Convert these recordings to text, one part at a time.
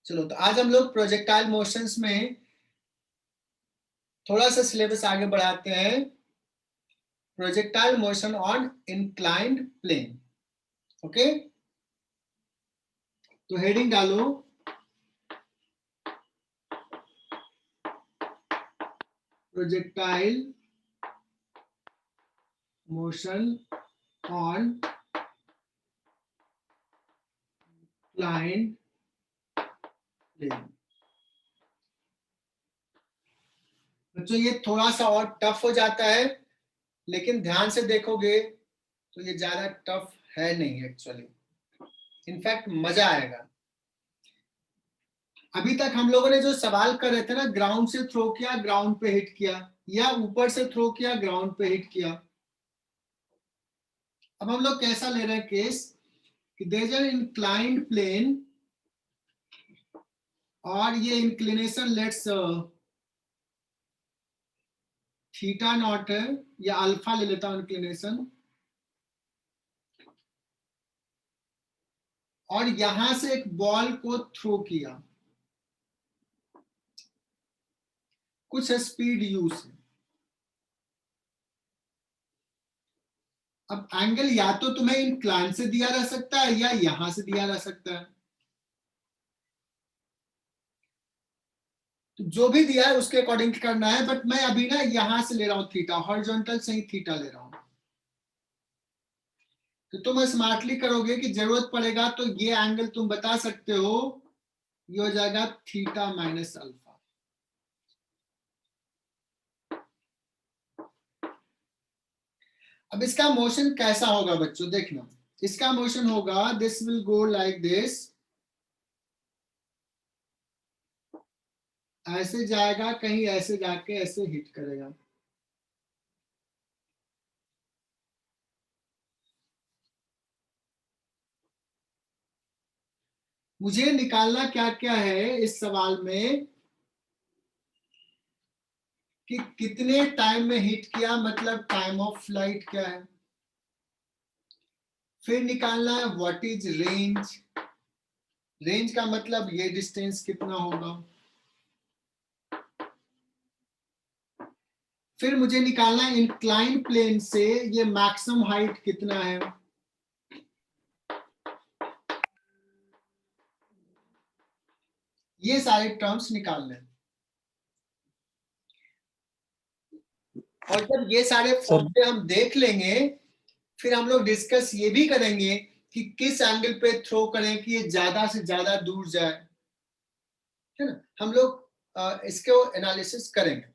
चलो तो आज हम लोग प्रोजेक्टाइल मोशंस में थोड़ा सा सिलेबस आगे बढ़ाते हैं। Projectile motion on inclined plane. Okay, तो हेडिंग डालो projectile motion on inclined plane. बच्चों ये थोड़ा सा और टफ हो जाता है, लेकिन ध्यान से देखोगे तो ये ज्यादा टफ है नहीं एक्चुअली, इनफैक्ट मजा आएगा। अभी तक हम लोगों ने जो सवाल कर रहे थे ना, ग्राउंड से थ्रो किया ग्राउंड पे हिट किया, या ऊपर से थ्रो किया ग्राउंड पे हिट किया। अब हम लोग कैसा ले रहे हैं केस कि there is an inclined plane और ये इंक्लिनेशन लेट्स थीटा नॉट है या अल्फा ले लेता हूं इंक्लिनेशन, और यहां से एक बॉल को थ्रो किया कुछ स्पीड यू से। अब एंगल या तो तुम्हें इंक्लाइन से दिया जा सकता है या यहां से दिया जा सकता है, तो जो भी दिया है उसके अकॉर्डिंग करना है। बट मैं अभी ना यहां से ले रहा हूं थीटा, हॉरिजॉन्टल से ही थीटा ले रहा हूं। तो तुम स्मार्टली करोगे कि जरूरत पड़ेगा तो ये एंगल तुम बता सकते हो, ये हो जाएगा थीटा माइनस अल्फा। अब इसका मोशन कैसा होगा बच्चों, देखना। इसका मोशन होगा this will go like this, ऐसे जाएगा, कहीं ऐसे जाके ऐसे हिट करेगा। मुझे निकालना क्या क्या है इस सवाल में कि कितने टाइम में हिट किया, मतलब टाइम ऑफ फ्लाइट क्या है। फिर निकालना है व्हाट इज रेंज, रेंज का मतलब ये डिस्टेंस कितना होगा। फिर मुझे निकालना है इंक्लाइन प्लेन से ये मैक्सिमम हाइट कितना है। ये सारे टर्म्स निकालने हैं। और जब ये सारे फॉर्मूले हम देख लेंगे, फिर हम लोग डिस्कस ये भी करेंगे कि किस एंगल पे थ्रो करें कि ये ज्यादा से ज्यादा दूर जाए, है ना। हम लोग इसको एनालिसिस करेंगे।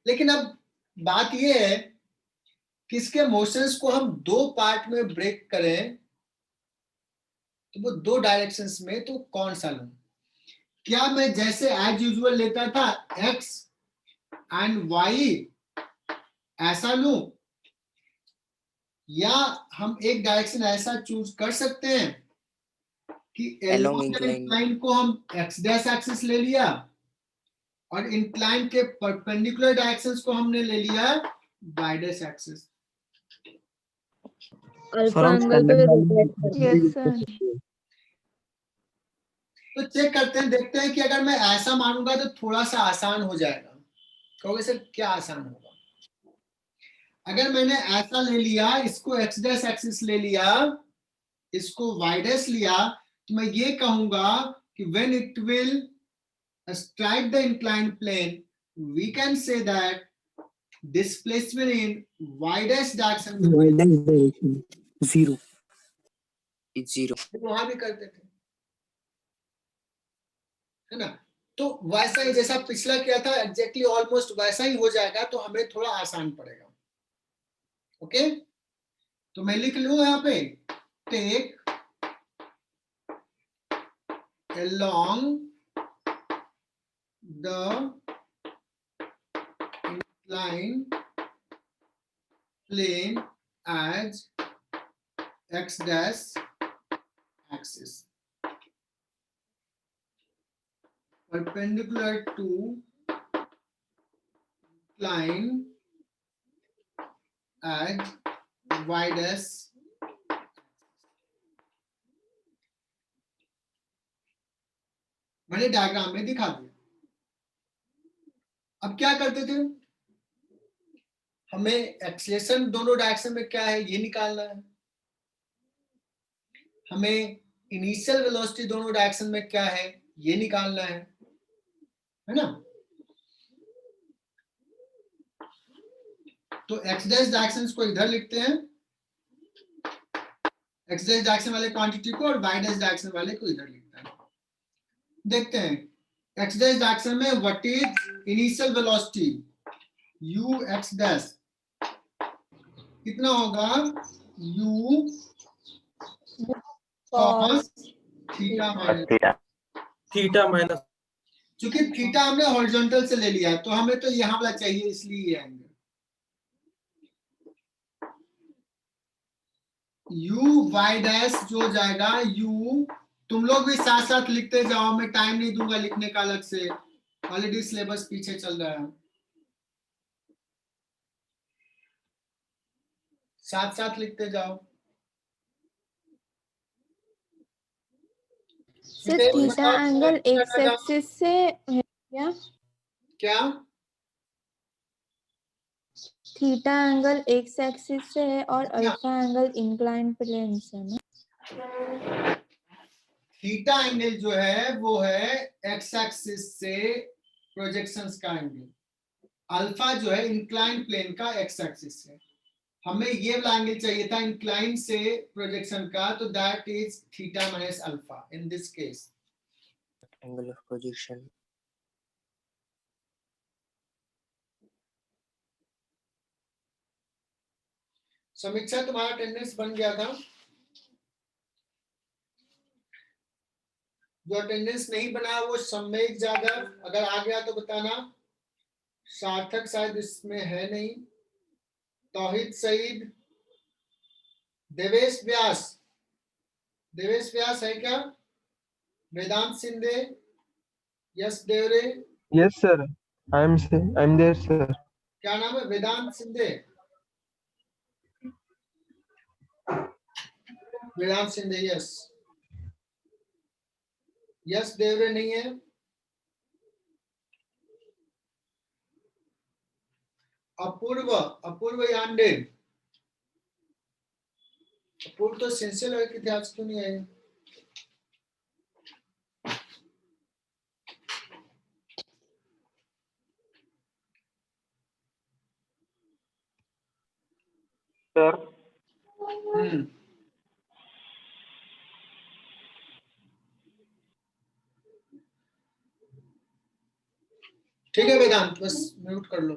लेकिन अब बात ये है कि इसके मोशंस को हम दो पार्ट में ब्रेक करें, तो वो दो डायरेक्शंस में, तो कौन सा लूं। क्या मैं जैसे एज यूजुअल लेता था एक्स एंड वाई ऐसा लूं, या हम एक डायरेक्शन ऐसा चूज कर सकते हैं कि इंक्लाइन को हम एक्स डैश एक्सिस ले लिया और इंक्लाइन के परपेंडिकुलर डायरेक्शंस को हमने ले लिया Y dash axis. Alpha angle पे रोटेट करते हैं। Yes sir. तो चेक करते हैं, देखते हैं कि अगर मैं ऐसा मानूंगा तो थोड़ा सा आसान हो जाएगा। कहोगे सर क्या आसान होगा। अगर मैंने ऐसा ले लिया, इसको एक्स डैश एक्सिस ले लिया, इसको वाई डैश लिया, तो मैं ये कहूंगा कि when it will strike the inclined plane, we can say that displacement in y dash direction zero वहां भी करते थे, है ना। तो वैसा ही जैसा पिछला किया था एग्जैक्टली ऑलमोस्ट वैसा ही हो जाएगा, तो हमें थोड़ा आसान पड़ेगा। ओके, तो मैं लिख लूं यहां पे take along the inclined plane as x dash axis perpendicular to incline as y dash। मैंने डायग्राम में दिखा दिया। अब क्या करते थे, हमें एक्सेलरेशन दोनों डायरेक्शन में क्या है ये निकालना है, हमें इनिशियल वेलोसिटी दोनों डायरेक्शन में क्या है ये निकालना है ना। तो एक्स डैश डायरेक्शन को इधर लिखते हैं, एक्स डैश डायरेक्शन वाले क्वांटिटी को, और वाई डैश डायरेक्शन वाले को इधर लिखते हैं। देखते हैं एक्स डैश डायरेक्शन में what is initial velocity u x dash कितना होगा, u cos theta minus theta minus, चूंकि थीटा हमने हॉरिजॉन्टल से ले लिया है तो हमें तो यहां वाला चाहिए, इसलिए ये एंगल u y डैश जो हो जाएगा u, तुम लोग भी साथ साथ लिखते जाओ, मैं टाइम नहीं दूंगा लिखने का अलग से, ऑलरेडी सिलेबस पीछे चल रहा है, साथ साथ लिखते जाओ। Sir theta angle x axis से है क्या? क्या थीटा एंगल एक्स एक्सिस से है और अल्फा एंगल इंक्लाइन प्लेन से ना? थीटा एंगल जो है वो है एक्स एक्सिस से प्रोजेक्शंस का एंगल, अल्फा जो है इंक्लाइन प्लेन का एक्स एक्सिस से। हमें ये वाला एंगल चाहिए था इंक्लाइन से प्रोजेक्शन का, तो that is theta minus alpha in this case. angle of projection. समीक्षा तुम्हारा अटेंडेंस बन गया था, जो अटेंडेंस नहीं बना वो सम्यक जागर, अगर आ गया तो बताना, सार्थक शायद इसमें है नहीं, तौहीद सईद, देवेश व्यास, देवेश व्यास है क्या, वेदांत सिंधे, यस देवरे, Yes, sir. I'm there, sir. क्या नाम है, वेदांत सिंधे, वेदांत सिंधे, यस, यस देवरे नहीं है, अपूर्व, अपूर्व यांडे, अपूर्व तो सिंसियर है कि आज क्यों नहीं आए, Sir. ठीक है वेदांत, बस म्यूट कर लो।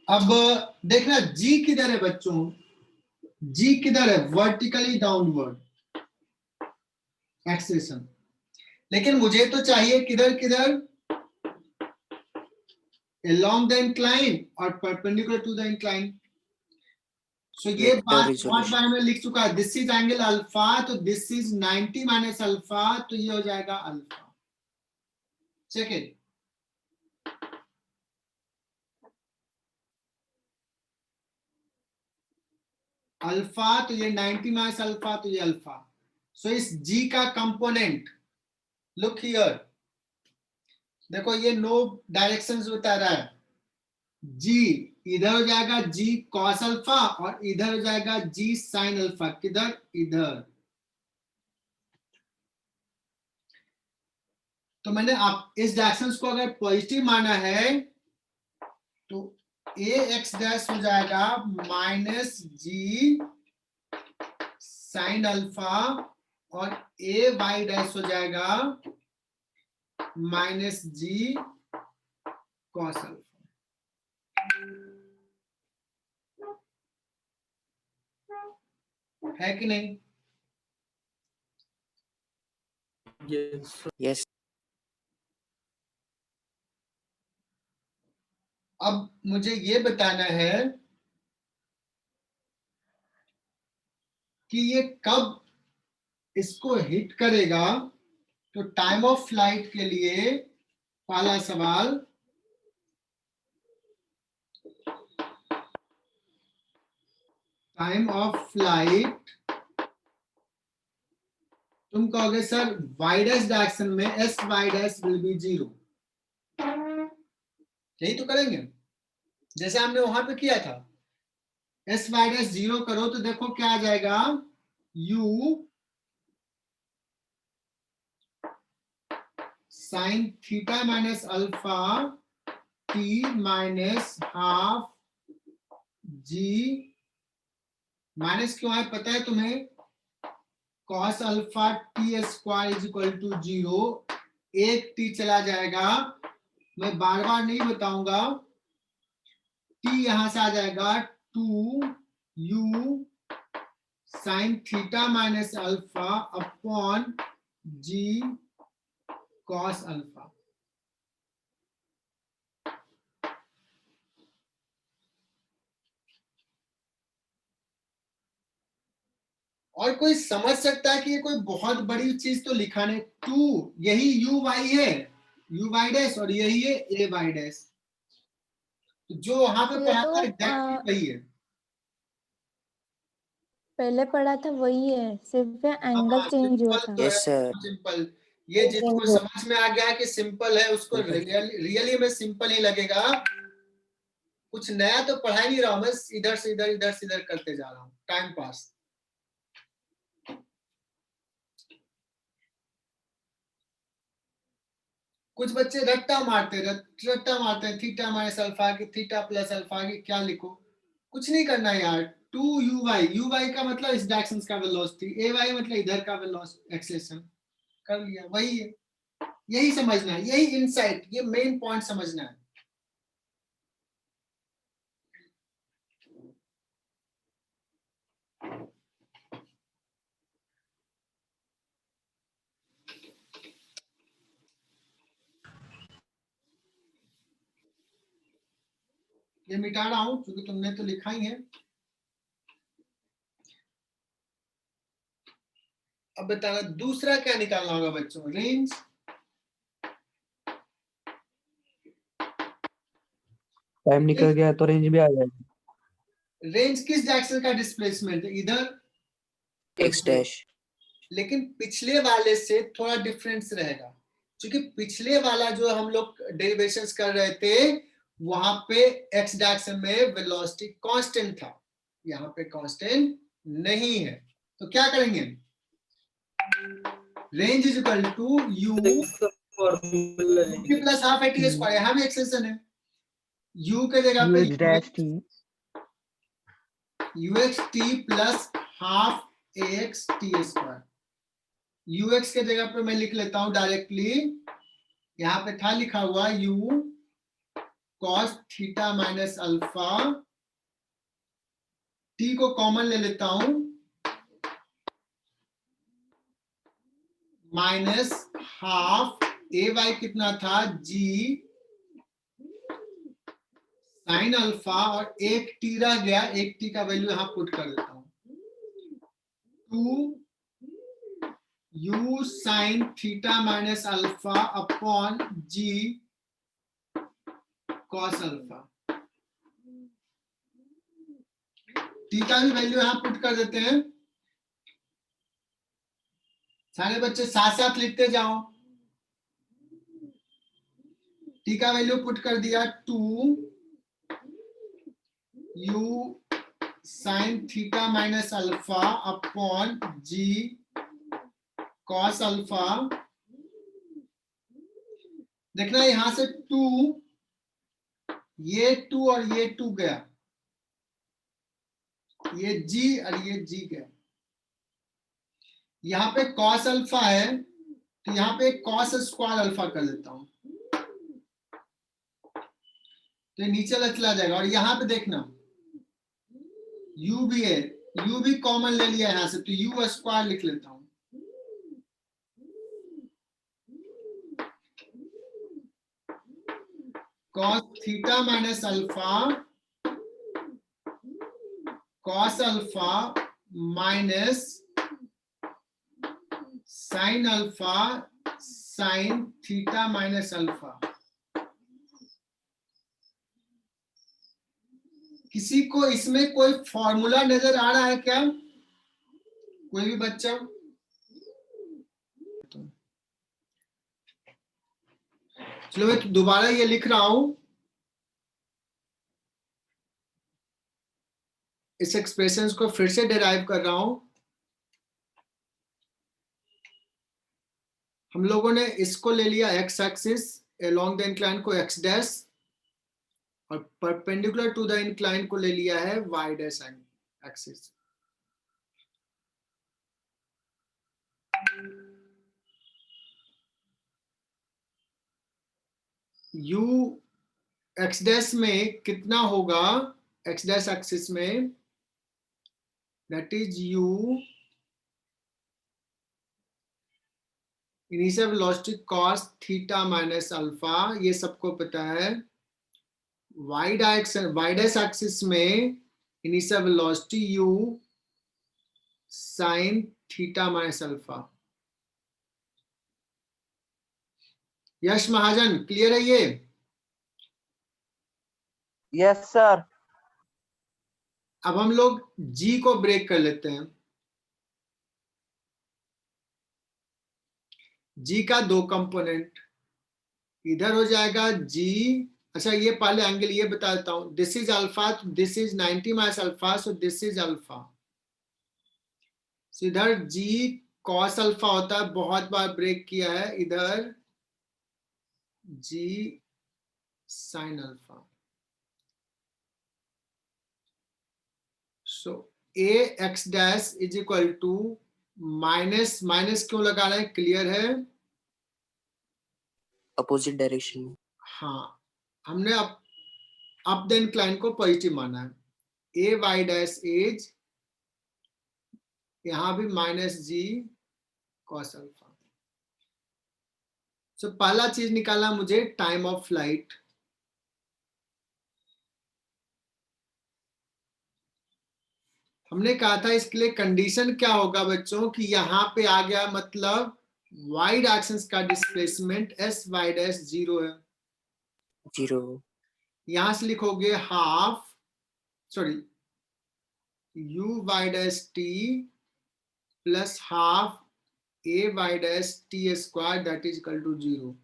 अब देखना जी किधर है बच्चों, जी किधर है, वर्टिकली डाउनवर्ड एक्सेलेरेशन, लेकिन मुझे तो चाहिए किधर किधर, along the incline और perpendicular to the incline। सो ये बात बहुत बार में लिख चुका है, दिस इज एंगल अल्फा, तो दिस इज 90 माइनस अल्फा, तो ये हो जाएगा अल्फा। चेक इट, अल्फा तो ये 90 माइनस अल्फा, तो ये अल्फा। सो इस जी का कंपोनेंट, लुक हियर, देखो ये नो डायरेक्शंस बता रहा है, जी इधर हो जाएगा जी कॉस अल्फा और इधर हो जाएगा जी साइन अल्फा, किधर, इधर। तो मैंने आप इस डायरेक्शंस को अगर पॉजिटिव माना है तो ए एक्स डैश हो जाएगा माइनस जी साइन अल्फा और ए वाई डैश हो जाएगा माइनस जी कॉस अल्फा। है कि नहीं? Yes. अब मुझे ये बताना है कि ये कब इसको हिट करेगा, तो टाइम ऑफ फ्लाइट के लिए पहला सवाल, टाइम ऑफ फ्लाइट, तुम कहोगे सर y डैश डायरेक्शन में S Y dash will be 0, यही तो करेंगे जैसे हमने वहां पे किया था। एस वाई डैश 0 करो तो देखो क्या आ जाएगा, u sine theta minus alpha t minus half g, minus क्यों है पता है तुम्हें, cos alpha t square is equal to 0, एक t चला जाएगा, मैं बार बार नहीं बताऊंगा, t यहां से आ जाएगा 2u sine theta minus alpha upon g cos alpha. और कोई समझ सकता है कि ये कोई बहुत बड़ी चीज तो लिखा नहीं, 2 यही u y है, u y डैश, और यही है a y डैश, जो वहां पे ये पढ़ा तो था एग्जैक्टली वही है। पहले पढ़ा था वही है, सिर्फ एंगल चेंज हुआ सिंपल था। तो है, Yes, sir. सिंपल। ये जिसको समझ में आ गया कि सिंपल है उसको रियली में सिंपल ही लगेगा। कुछ नया तो पढ़ा ही नहीं रहा हूं, मैं इधर से इधर करते जा रहा हूँ, टाइम पास। कुछ बच्चे रट्टा मारते हैं, थीटा माइनस अल्फा की, थीटा प्लस अल्फा की, क्या लिखो, कुछ नहीं करना यार। 2u का मतलब इस डायरेक्शन का वेलोसिटी, ay मतलब इधर का वेलोसिटी एक्सेलेरेशन, कर लिया, वही है, यही समझना है, यही इनसाइट, ये मेन पॉइंट समझना है। ये मिटा रहा हूं क्योंकि तुमने तो लिखा ही है। अब बताना दूसरा क्या निकालना होगा बच्चों, रेंज। टाइम निकल गया तो रेंज भी आ जाएगा। रेंज किस डायरेक्शन का डिस्प्लेसमेंट है, इधर, X dash. लेकिन पिछले वाले से थोड़ा डिफरेंस रहेगा, क्योंकि पिछले वाला जो हम लोग डेरिवेशंस कर रहे थे वहां पे एक्स डायरेक्शन में वेलोसिटी कांस्टेंट था, यहाँ पे कांस्टेंट नहीं है, तो क्या करेंगे, range is equal to U plus half A T square, यहाँ भी एक्सटेंशन है, u के जगह पे UH dash t ux t plus half ax t square, ux के जगह पे मैं लिख लेता हूं डायरेक्टली, यहाँ पे था लिखा हुआ u cos theta minus alpha, t को कॉमन ले लेता हूं, माइनस हाफ ए वाई कितना था g साइन अल्फा, और एक टी रह गया, एक टी का वैल्यू यहां पुट कर देता हूं, 2 u sine theta minus alpha upon g cos alpha, T का भी वैल्यू यहां पुट कर देते हैं, सारे बच्चे साथ साथ लिखते जाओ, टी का वैल्यू पुट कर दिया 2 u sine theta minus alpha upon g cos alpha, देखना यहां से 2, ये 2 और ये 2 गया, ये g और ये g गया, यहाँ पे cos अल्फा है तो यहाँ पे cos स्क्वायर अल्फा कर देता हूं, तो ये नीचे चला जाएगा, और यहाँ पे देखना u भी है, u भी कॉमन ले लिया यहां से, तो u स्क्वायर लिख लेता हूं, cos theta minus alpha cos alpha minus sine alpha sign theta minus alpha. किसी को इसमें कोई फॉर्मूला नजर आ रहा है क्या, कोई भी बच्चा, चलो मैं दोबारा ये लिख रहा हूं, इस एक्सप्रेशन को फिर से डिराइव कर रहा हूं। हम लोगों ने इसको ले लिया x axis, along the incline को एक्स डैश, और परपेंडिकुलर टू द इंक्लाइन को ले लिया है y dash axis. u x dash में कितना होगा, एक्स डैश एक्सिस में, that is u initial velocity cos theta minus alpha, ये सबको पता है। वाई डैश एक्सिस में initial velocity u sin theta minus alpha. Yash Mahajan, clear है ये? Yes, sir. अब हम लोग g को ब्रेक कर लेते हैं। g का दो कंपोनेंट, इधर हो जाएगा g, अच्छा ये पहले एंगल ये बता देता हूं, this is alpha, this is 90 minus alpha, so this is alpha. So इधर g cos अल्फा होता है, बहुत बार ब्रेक किया है, इधर g sin alpha. So a x dash is equal to minus, minus क्यों लगा रहे हैं, क्लियर है? Opposite direction. हाँ, हमने अप द इंक्लाइन को पॉजिटिव माना है। ए वाई डैश इज, यहां भी माइनस जी कॉस अल्फा। सो पहला चीज निकालना मुझे टाइम ऑफ फ्लाइट। हमने कहा था इसके लिए कंडीशन क्या होगा बच्चों, कि यहां पे आ गया मतलब वाई डायरेक्शंस का डिस्प्लेसमेंट एस वाई डैश 0 है। 0. यहां से लिखोगे half, sorry, U Y dash T plus half A Y dash T square that is equal to 0।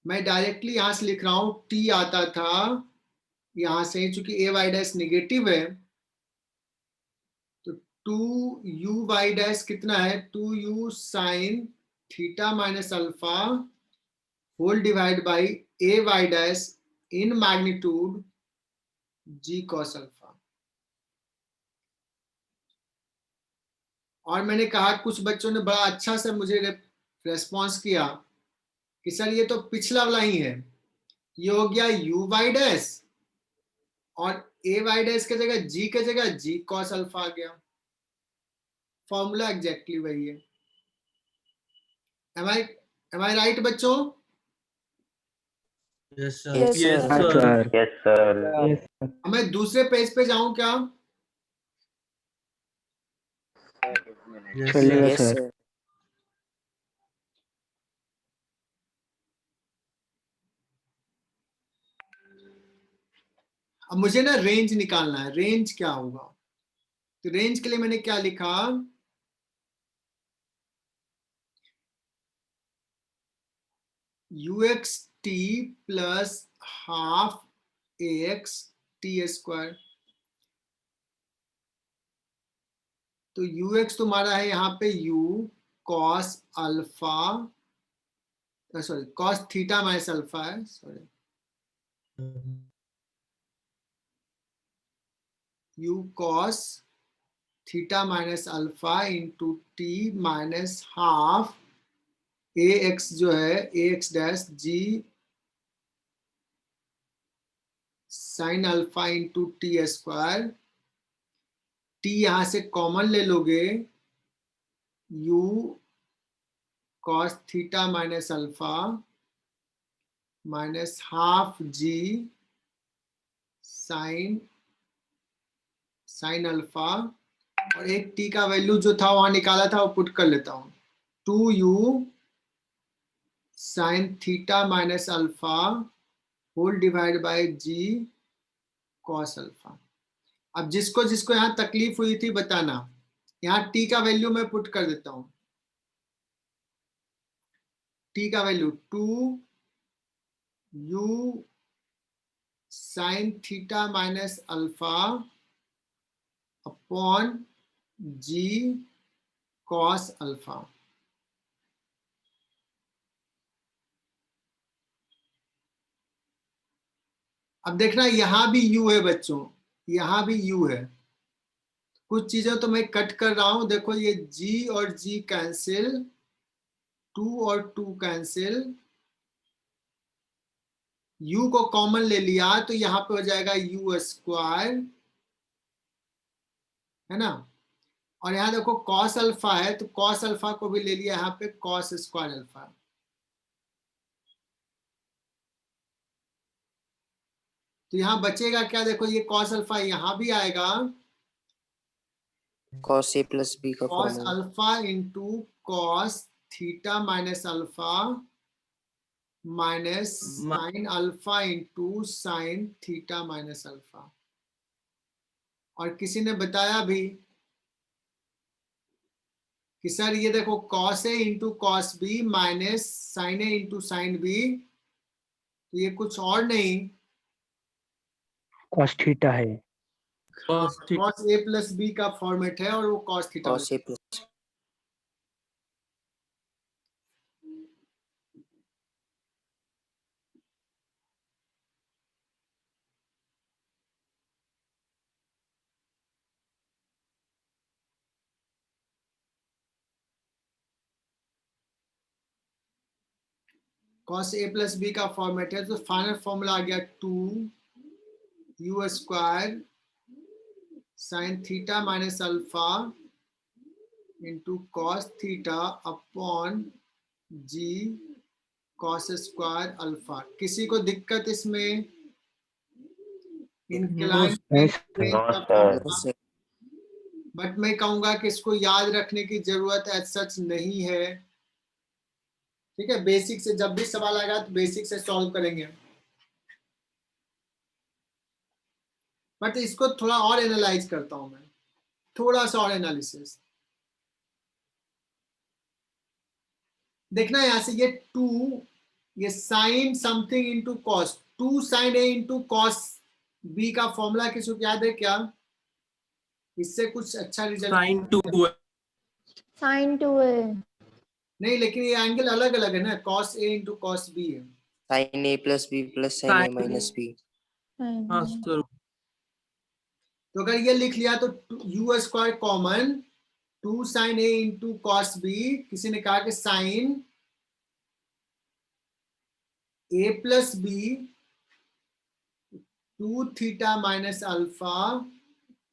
मैं डायरेक्टली यहां से लिख रहा हूं, टी आता था यहां से, चूंकि ए वाई डैश निगेटिव है, तो 2u वाई डैश कितना है, 2u sine theta minus alpha whole divide by A Y dash in magnitude g cos alpha. और मैंने कहा कुछ बच्चों ने बड़ा अच्छा से मुझे रेस्पॉन्स किया कि सर ये तो पिछला वाला ही है, ये हो गया u वाई डैश और a वाई डैश की जगह g cos अल्फा आ गया। फॉर्मूला एग्जैक्टली वही है। एम आई राइट बच्चों? Yes, sir. Yes, Yes, sir. sir. Yes, sir. Yes, sir. अब मैं दूसरे पेज पे जाऊं क्या? Yes, चलेगा sir. Yes, sir. sir. अब मुझे ना रेंज निकालना है, रेंज क्या होगा? तो रेंज के लिए मैंने क्या लिखा, ux t plus half ax t square. तो ux तुम्हारा है यहाँ पे u cos alpha, sorry cos theta minus alpha है, sorry u cos theta minus alpha into t minus half A x जो है A x dash g sine alpha into t square. T यहां से common ले लोगे, u cos theta minus alpha minus half g sine alpha, और एक T का value जो था वहां निकाला था वो पुट कर लेता हूं, 2u sine theta minus alpha whole divide by g cos alpha. अब जिसको जिसको यहाँ तकलीफ हुई थी बताना, यहाँ टी का वैल्यू मैं पुट कर देता हूं, टी का value 2 u sin theta minus alpha upon g cos alpha. अब देखना यहां भी u है बच्चों, यहां भी u है। कुछ चीजें तो मैं कट कर रहा हूं, देखो ये g और g कैंसिल, 2 और 2 कैंसिल, u को कॉमन ले लिया तो यहां पे हो जाएगा u स्क्वायर, है ना। और यहां देखो cos अल्फा है तो cos अल्फा को भी ले लिया यहाँ पे cos स्क्वायर अल्फा। तो यहां बचेगा क्या, देखो ये cos अल्फा यहां भी आएगा, cos a plus b का cos formula. Alpha into cos theta minus alpha minus sign alpha into sine theta minus alpha. और किसी ने बताया भी कि सर ये देखो cos a into cos B minus sine a into sine B, तो ये कुछ और नहीं cos थीटा है। cos a प्लस बी का फॉर्मेट है और वो cos theta. cos a plus cos a plus B का फॉर्मेट है, तो फाइनल फॉर्मूला आ गया 2 u square sine theta minus alpha into cos theta upon g cos square alpha. किसी को दिक्कत इसमें? इंक्लाइन नहीं plus बट मैं कहूंगा कि इसको याद रखने की जरूरत एज सच नहीं है, ठीक है। बेसिक से जब भी सवाल आएगा तो बेसिक से सॉल्व करेंगे, बट इसको थोड़ा और एनालाइज करता हूं मैं, थोड़ा सा और एनालिसिस। देखना यहां से ये 2, ये sine something into cos, 2 sine A into cos B का फॉर्मूला किसी को याद है क्या? इससे कुछ अच्छा रिजल्ट साइन 2 है। नहीं, लेकिन ये एंगल अलग अलग है ना, cos A into cos B है। sin a plus b plus sin a minus b। तो अगर ये लिख लिया तो u square common, 2 sine A into cos B, किसी ने कहा कि sine A plus B 2 theta minus alpha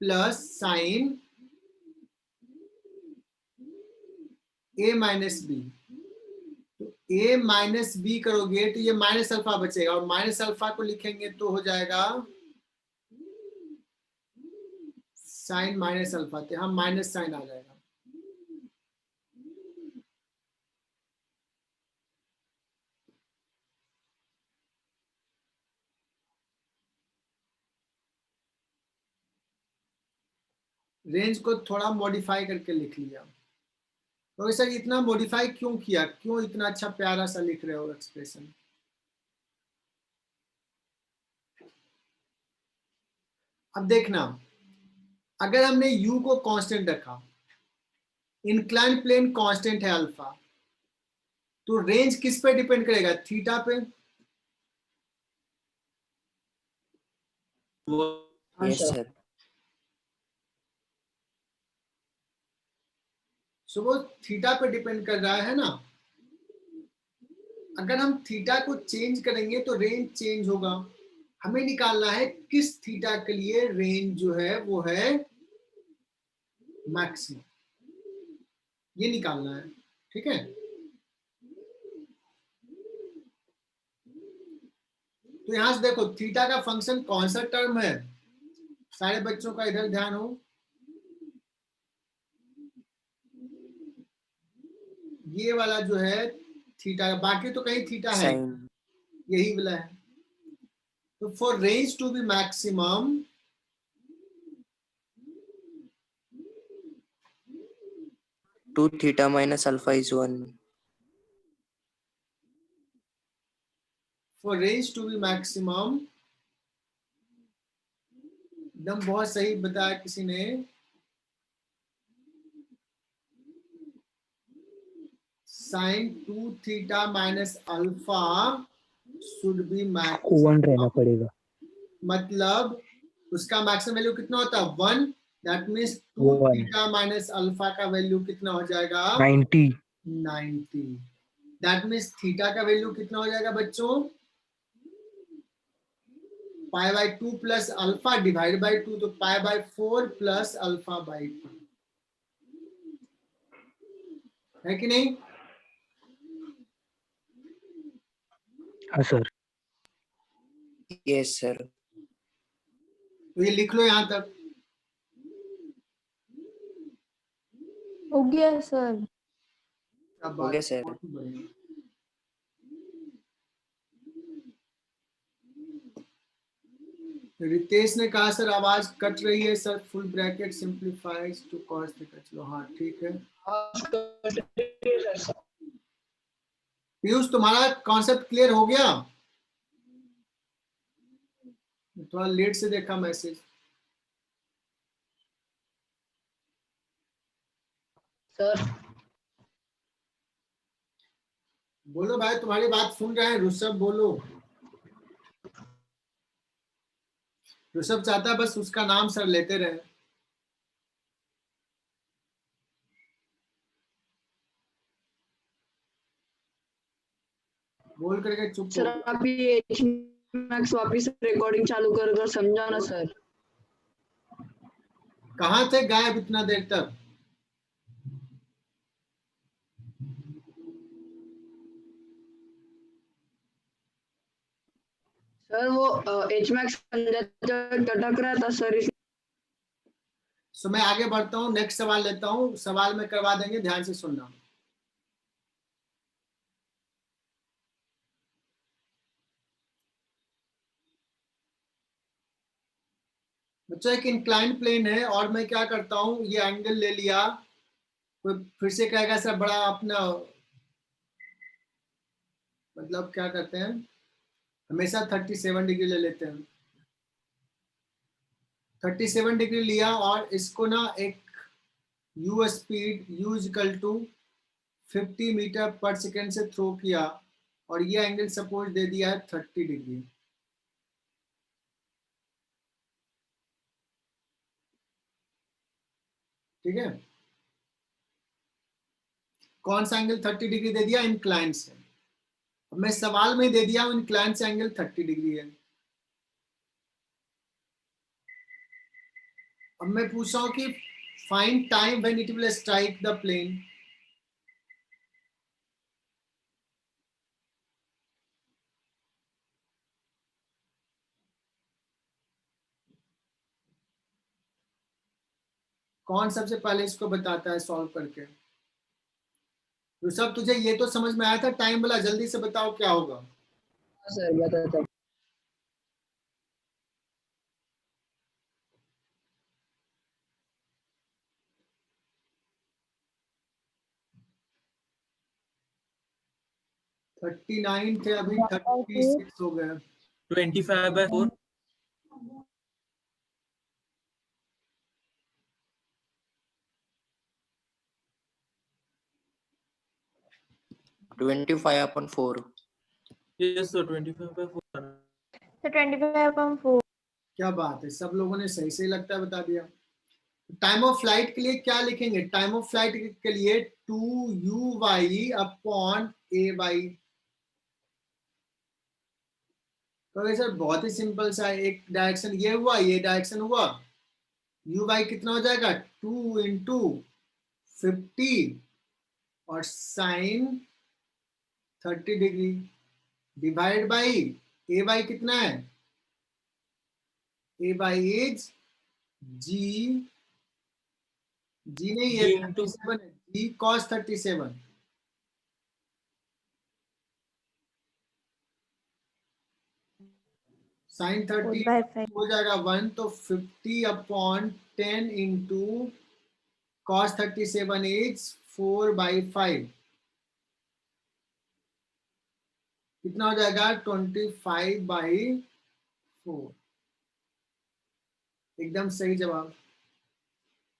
plus sine A minus B. तो ए माइनस बी करोगे तो ये माइनस अल्फा बचेगा, और माइनस अल्फा को लिखेंगे तो हो जाएगा साइन माइनस अल्फा, तो यहाँ माइनस साइन आ जाएगा। रेंज को थोड़ा मॉडिफाई करके लिख लिया। तो सर इतना मॉडिफाई क्यों किया, क्यों इतना अच्छा प्यारा सा लिख रहे हो एक्सप्रेशन? अब देखना, अगर हमने u को कांस्टेंट रखा, इंक्लाइन प्लेन कांस्टेंट है अल्फा, तो रेंज किस पे डिपेंड करेगा? थीटा पे। yes sir। सो वो थीटा पे डिपेंड कर रहा है ना। अगर हम थीटा को चेंज करेंगे तो रेंज चेंज होगा। हमें निकालना है किस थीटा के लिए रेंज जो है वो है मैक्सिमम, ये निकालना है, ठीक है। तो यहां से देखो थीटा का फंक्शन कौन सा टर्म है, सारे बच्चों का इधर ध्यान हो, ये वाला जो है थीटा, बाकी तो कहीं थीटा है, sin यही वाला है। तो for range to be maximum, two theta minus alpha is 1। for range to be maximum, एकदम बहुत सही बताया किसी ने, sin 2 theta minus alpha should be maximum. 1 रहना पड़ेगा. मतलब उसका मैक्सिमम वैल्यू कितना होता है 1, that means 2 1. Theta minus alpha का वैल्यू कितना हो जाएगा 90. 90. दैट मींस थीटा का वैल्यू कितना हो जाएगा बच्चों pi by 2 plus alpha divide by 2, तो पाई बाय 4 प्लस अल्फा बाय 2 है कि नहीं? हाँ सर. Yes, sir. तो ये लिख लो यहां तक. हो गया सर. क्या हो बात गया है, सर. बहुत ही बढ़िया. रितेश ने कहा सर आवाज कट रही है sir, full bracket simplifies to cos theta. चलो हाँ ठीक है. पीयूष तुम्हारा कॉन्सेप्ट क्लियर हो गया? थोड़ा लेट से देखा मैसेज. सर बोलो भाई, तुम्हारी बात सुन रहे हैं. ऋषभ बोलो. ऋषभ चाहता है बस उसका नाम सर लेते रहे. बोल करके चुप सर हो. आप ये मैक्स वापस रिकॉर्डिंग चालू कर समझाना सर. कहाँ थे गायब इतना देर तक? सर वो एच मैक्स टटक रहा था सर. सो मैं आगे बढ़ता हूँ, नेक्स्ट सवाल लेता हूँ. सवाल में करवा देंगे, ध्यान से सुनना. बच्चों एक इंक्लाइन प्लेन है और मैं क्या करता हूँ, ये एंगल ले लिया. कोई फिर से कहेगा सर बड़ा अपना, मतलब क्या करते हैं हमेशा 37 डिग्री ले लेते हैं. 37 डिग्री लिया और इसको ना एक u speed u equal to 50 metre per second से थ्रो किया और ये एंगल सपोज दे दिया है 30 डिग्री. ठीक है. कौन सा एंगल 30 डिग्री दे दिया? इंक्लाइन से. अब मैं सवाल में दे दिया हूं इंक्लाइन से एंगल 30 डिग्री है. अब मैं पूछ रहा हूं कि find time when it will strike the plane. कौन सबसे पहले इसको बताता है सॉल्व करके? तो सब तुझे ये तो समझ में आया था टाइम वाला, जल्दी से बताओ क्या होगा. सर बताता. 39 थे, अभी 36 हो गए. 25/4. 25/4. Yes, sir. 25/4. तो 25/4. क्या बात है, सब लोगों ने सही सही लगता है बता दिया. टाइम ऑफ फ्लाइट के लिए क्या लिखेंगे? टाइम ऑफ फ्लाइट के लिए 2u/y अपॉन a/y. तो सर बहुत ही सिंपल सा है. एक डायरेक्शन ये हुआ, ये डायरेक्शन हुआ. u/y कितना हो जाएगा 2 इंटू 50 और sign 30 degree divide by a/y कितना है? a/y इज g नहीं है, G into 37 है. g cos 37. साइन 30 4/5. हो जाएगा 1, तो 50 अपॉन 10 इंटू cos 37 इज 4/5. कितना हो जाएगा 25/4। एकदम सही जवाब।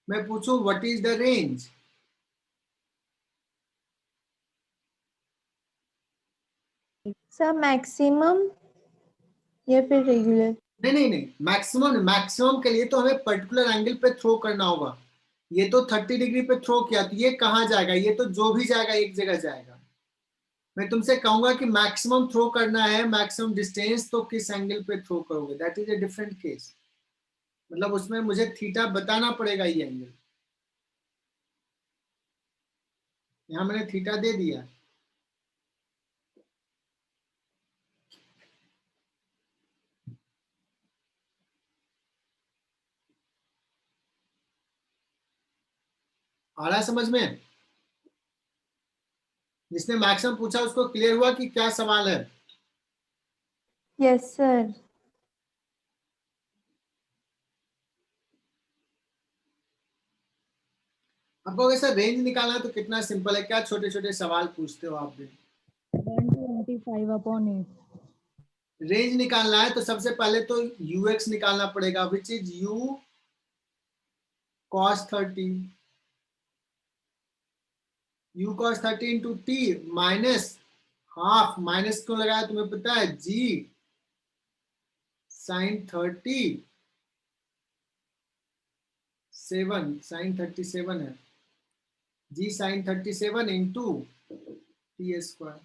मैं पूछूं what is the range? Sir maximum या फिर रेगुलर? नहीं, मैक्सिमम के लिए तो हमें पर्टिकुलर एंगल पे थ्रो करना होगा। ये तो 30 डिग्री पे थ्रो किया, तो ये कहाँ जाएगा? ये तो जो भी जाएगा एक जगह जाएगा। मैं तुमसे कहूंगा कि मैक्सिमम थ्रो करना है, मैक्सिमम डिस्टेंस, तो किस एंगल पे थ्रो करोगे? That is a different case. मतलब उसमें मुझे थीटा बताना पड़ेगा ये एंगल। यहाँ मैंने थीटा दे दिया। आ रहा है समझ में? जिसने मैक्सिमम पूछा उसको क्लियर हुआ कि क्या सवाल है? Yes sir. आपको अगर सर रेंज निकालना है तो कितना सिंपल है, क्या छोटे छोटे सवाल पूछते हो आप भी। 125/8। रेंज निकालना है तो सबसे पहले तो ux निकालना पड़ेगा, which is u cos 30, u cos 30 into t minus half, minus क्यों लगाया तुम्हें पता है? g sin 37 है, g sin 37 into t square.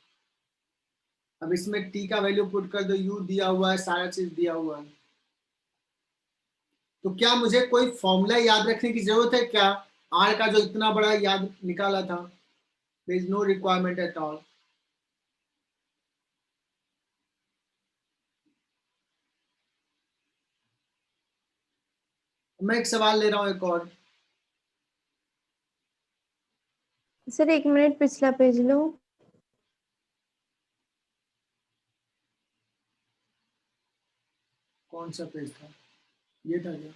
अब इसमें t का वैल्यू पुट कर दो, u दिया हुआ है, सारा चीज दिया हुआ है। तो क्या मुझे कोई फॉर्मूला याद रखने की जरूरत है क्या? r का जो इतना बड़ा याद निकाला था, there is no requirement at all. मैं एक सवाल ले रहा हूं एक और। सर 1 मिनट पिछला पेज लो। कौन सा पेज था? ये था क्या?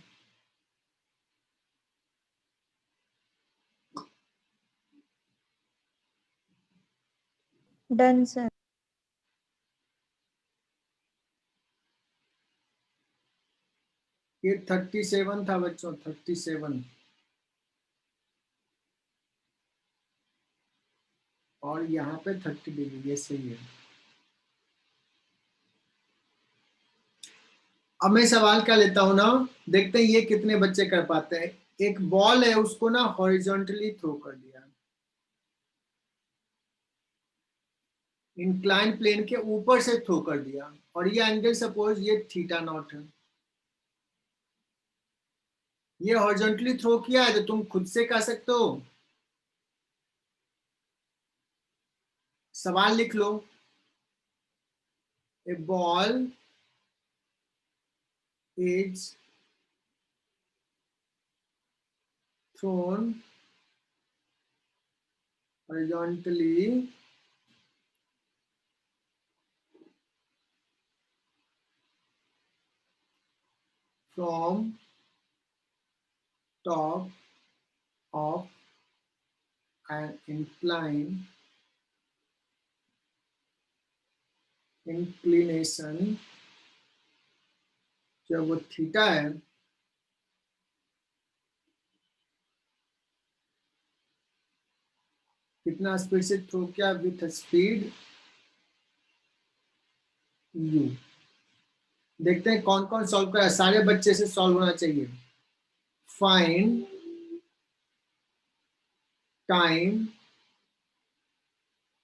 Done sir. ये 37 था बच्चों, 37। और यहाँ पे 30 डिग्री, ये सही है। अब मैं सवाल क्या लेता हूं ना, देखते हैं ये कितने बच्चे कर पाते हैं। एक बॉल है, उसको ना हॉरिजॉन्टली थ्रो कर दिया, इंक्लाइन प्लेन के ऊपर से थ्रो कर दिया, और ये एंगल सपोज ये थीटा नॉट है। ये हॉरिजॉन्टली थ्रो किया है तो तुम खुद से कह सकते हो, सवाल लिख लो। ए ball is thrown horizontally from top of an inclination, जब वो थीटा है, कितना स्पीड से थ्रो किया? With speed u। देखते हैं कौन कौन सॉल्व करा, सारे बच्चे से सॉल्व होना चाहिए। Find time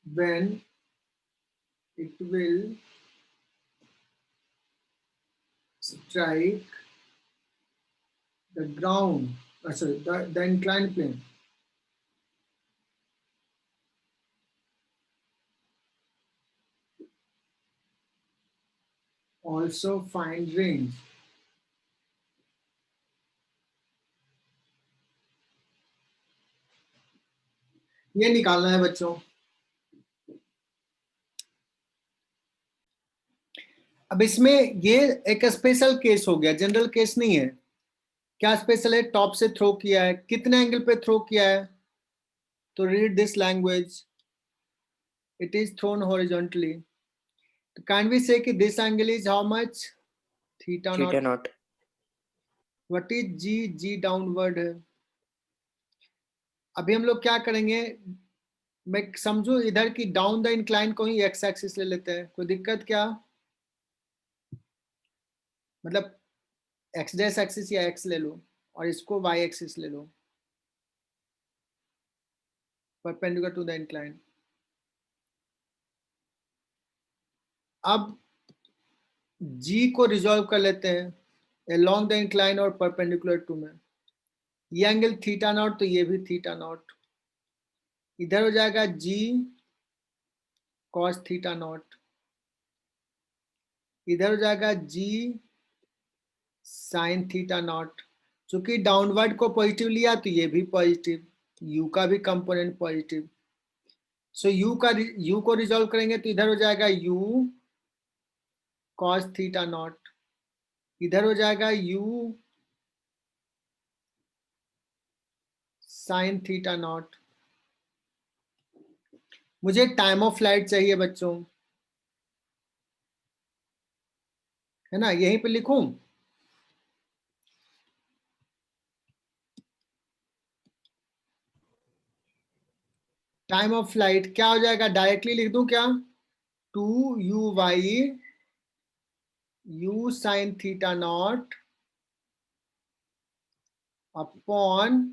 when it will strike the ground, sorry, the inclined plane. Also find range. ये निकालना है बच्चों। अब इसमें ये एक स्पेशल केस हो गया, जनरल केस नहीं है। क्या स्पेशल है? टॉप से थ्रो किया है, कितने एंगल पे थ्रो किया है? तो read this language, it is throne horizontally. Can we say कि this angle is how much? Theta naught. Theta naught. What is G? G downward है. अभी हम लोग क्या करेंगे, मैं समझू इधर की डाउन द इंक्लाइन को ही एक्स एक्सिस ले लेते हैं, कोई दिक्कत क्या? मतलब एक्स डैश एक्सिस या एक्स ले लो और इसको वाई एक्सिस ले लो, परपेंडिकुलर टू द इंक्लाइन. अब G को रिजॉल्व कर लेते हैं along द इंक्लाइन और परपेंडिकुलर टू में. ये एंगल थीटा नॉट, तो ये भी थीटा नॉट. इधर हो जाएगा G cos थीटा नॉट, इधर हो जाएगा G sin थीटा नॉट. चूंकि डाउनवर्ड को पॉजिटिव लिया तो ये भी पॉजिटिव, U का भी कंपोनेंट पॉजिटिव. सो U को रिजॉल्व करेंगे तो इधर हो जाएगा U cos थीटा नॉट, इधर हो जाएगा U sin थीटा नॉट. मुझे टाइम ऑफ फ्लाइट चाहिए बच्चों, है ना, यहीं पे लिखूं. टाइम ऑफ फ्लाइट क्या हो जाएगा, डायरेक्टली लिख दूं क्या? 2uy u sin theta not upon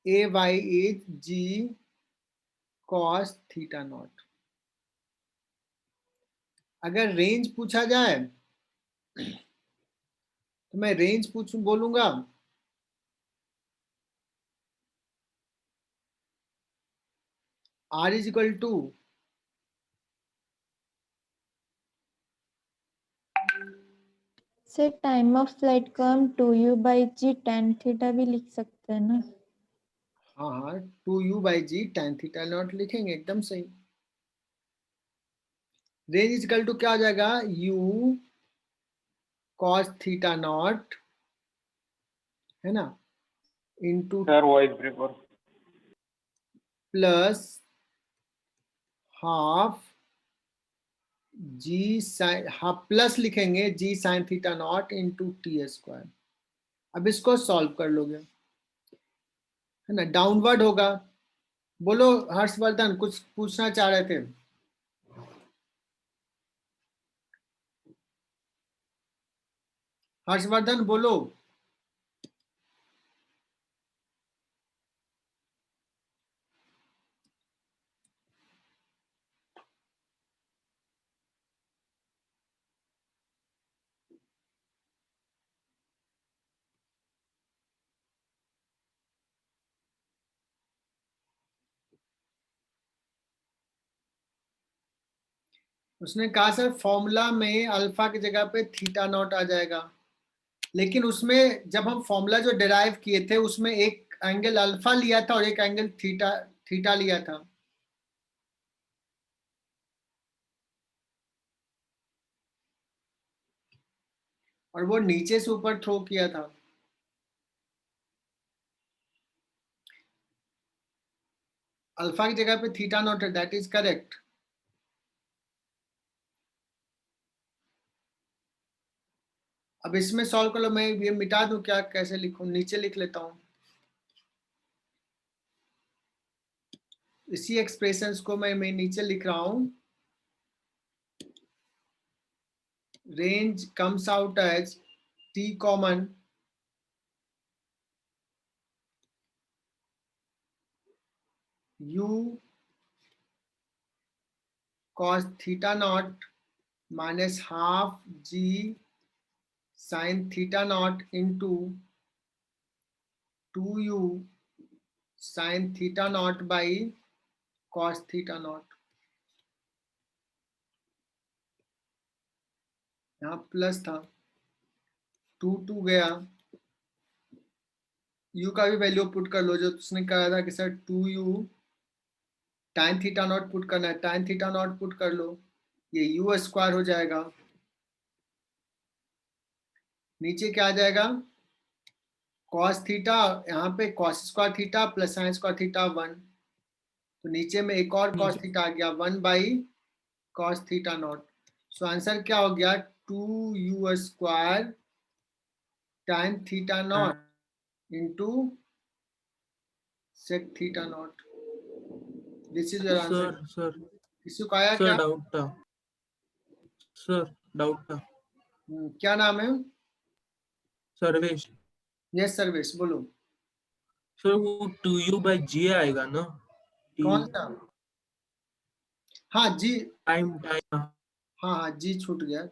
ay is G cos theta not. अगर रेंज पूछा जाए तो मैं रेंज बोलूंगा R is equal to से टाइम ऑफ फ्लाइट को हम 2u/g tan थीटा भी लिख सकते हैं ना. हाँ 2u/g tan थीटा नॉट लिखेंगे, एकदम सही. रेंज इज इक्वल टू क्या हो जाएगा, u cos थीटा नॉट, है ना, इनटू सर वॉइस ब्रेक और plus half G sin, half plus लिखेंगे G sin theta not into T square. अब इसको सॉल्व कर लोगे, है ना, डाउनवर्ड होगा. बोलो हर्षवर्धन, कुछ पूछना चाह रहे थे. हर्षवर्धन बोलो. उसने कहा सर फॉर्मूला में अल्फा की जगह पे थीटा नॉट आ जाएगा, लेकिन उसमें जब हम फॉर्मूला जो डिराइव किए थे उसमें एक एंगल अल्फा लिया था और एक एंगल थीटा लिया था. और वो नीचे से ऊपर थ्रो किया था. अल्फा की जगह पे थीटा नॉट है, दैट इज करेक्ट. अब इसमें सॉल्व कर लो, मैं ये मिटा दूं क्या, कैसे लिखूं, नीचे लिख लेता हूं. इसी एक्सप्रेशंस को मैं नीचे लिख रहा हूं. Range comes out as t common u cos theta naught minus half G sin theta naught into 2u sin theta naught by cos theta naught. यहाँ प्लस था, 2 गया, u का भी वैल्यू पुट कर लो जो उसने कहा था कि sir 2u tan theta naught put करना है, tan थीटा नॉट पुट कर लो, ये u स्क्वायर हो जाएगा. नीचे क्या आ जाएगा, cos थीटा, यहाँ पे cos square theta plus sin square theta 1, तो नीचे में एक और cos थीटा आ गया 1 by cos theta naught. So answer क्या हो गया 2u square time theta naught into sec theta naught. This is your answer. sir किसी को आया sir क्या? doubt था sir doubt था क्या नाम है? सर्वेश यस सर्वेश बोलो। सर वो 2u/g आएगा ना कौन सा? हाँ जी, टाइम हाँ हाँ जी छूट गया,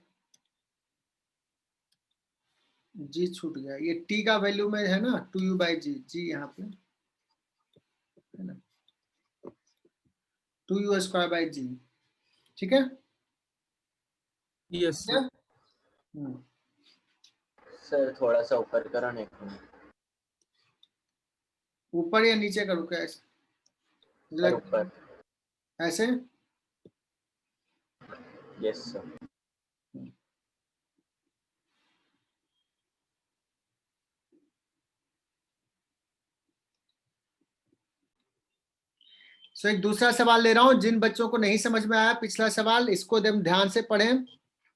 जी छूट गया। ये टी का वैल्यू में है ना 2u/g, जी यहाँ पे है ना 2u स्क्वायर बाई जी। ठीक है। यस सर हम्म, सर थोड़ा सा ऊपर करो ना, एक मिनट। ऊपर या नीचे करूँ क्या? सर ऊपर। ऐसे? Yes sir. सो एक दूसरा सवाल ले रहा हूं। जिन बच्चों को नहीं समझ में आया पिछला सवाल, इसको ध्यान से पढ़ें,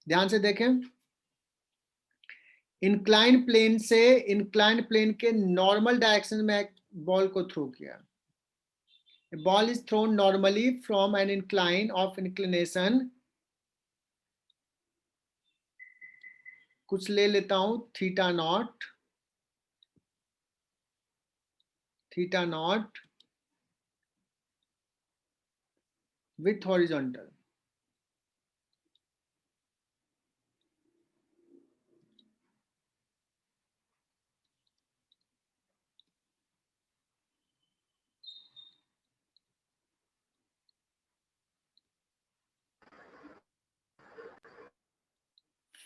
ध्यान से देखें। इंक्लाइन प्लेन से इंक्लाइन प्लेन के नॉर्मल डायरेक्शन में बॉल को थ्रो किया। Ball is throne normally from an incline of inclination, कुछ ले लेता हूं theta naught, theta naught with horizontal.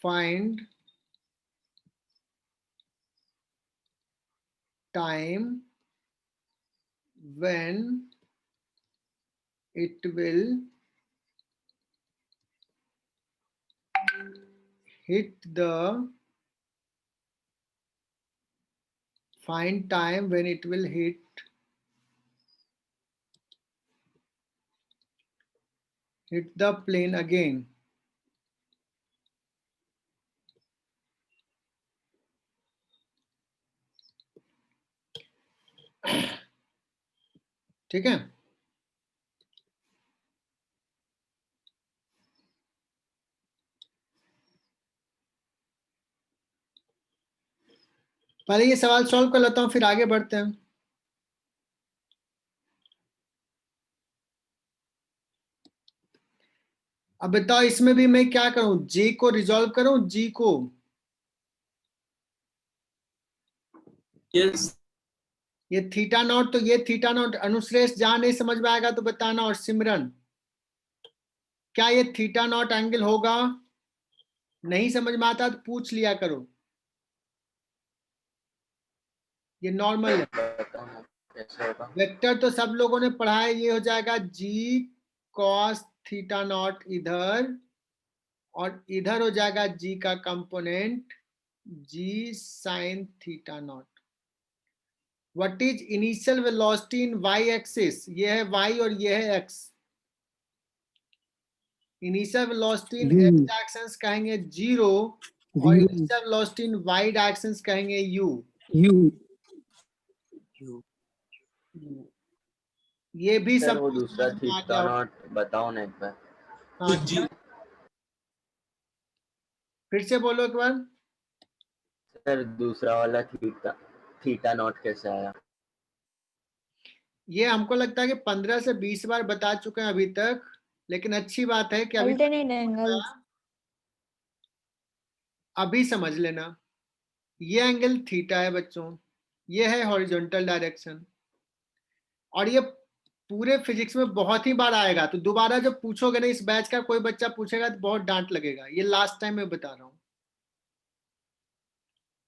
Find time when it will hit the, find time when it will hit the plane again. ठीक है। पहले ये सवाल solve कर लेता हूं, फिर आगे बढ़ते हैं। अब बताओ इसमें भी मैं क्या करूं? जी को रिजॉल्व करूं, जी को? यस ये थीटा नॉट तो ये थीटा नॉट। अनुश्रेष्ठ जहां नहीं समझ में आएगा तो बताना। और सिमरन, क्या ये थीटा नॉट एंगल होगा? नहीं समझ में आता तो पूछ लिया करो। ये नॉर्मल है। बताओ ना कैसे होगा। वेक्टर तो सब लोगों ने पढ़ा है। ये हो जाएगा जी कॉस थीटा नॉट इधर, और इधर हो जाएगा जी का component ji sine theta not. What is initial velocity in Y axis? ये है वाई और ये है एक्स। इनिशियल वेलोसिटी इन एक्स डायरेक्शंस कहेंगे 0, और इनिशियल वेलोसिटी इन वाई डायरेक्शंस कहेंगे u। ये भी सर सब वो कुछ दूसरा समझ में आ थीटा गया होगा। नॉट बताओ ना एक बार। तो हाँ, जी फिर से बोलो एक बार। सर दूसरा वाला थीटा थीटा नॉट कैसे आया? ये हमको लगता है कि 15 से 20 बार बता चुके हैं अभी तक, लेकिन अच्छी बात है कि Alternate angles. अभी समझ लेना। ये एंगल थीटा है बच्चों, ये है हॉरिजॉन्टल डायरेक्शन, और ये पूरे फिजिक्स में बहुत ही बार आएगा। तो दोबारा जब पूछोगे ना, इस बैच का कोई बच्चा पूछेगा तो बहुत डांट लगेगा। ये लास्ट टाइम मैं बता रहा हूं।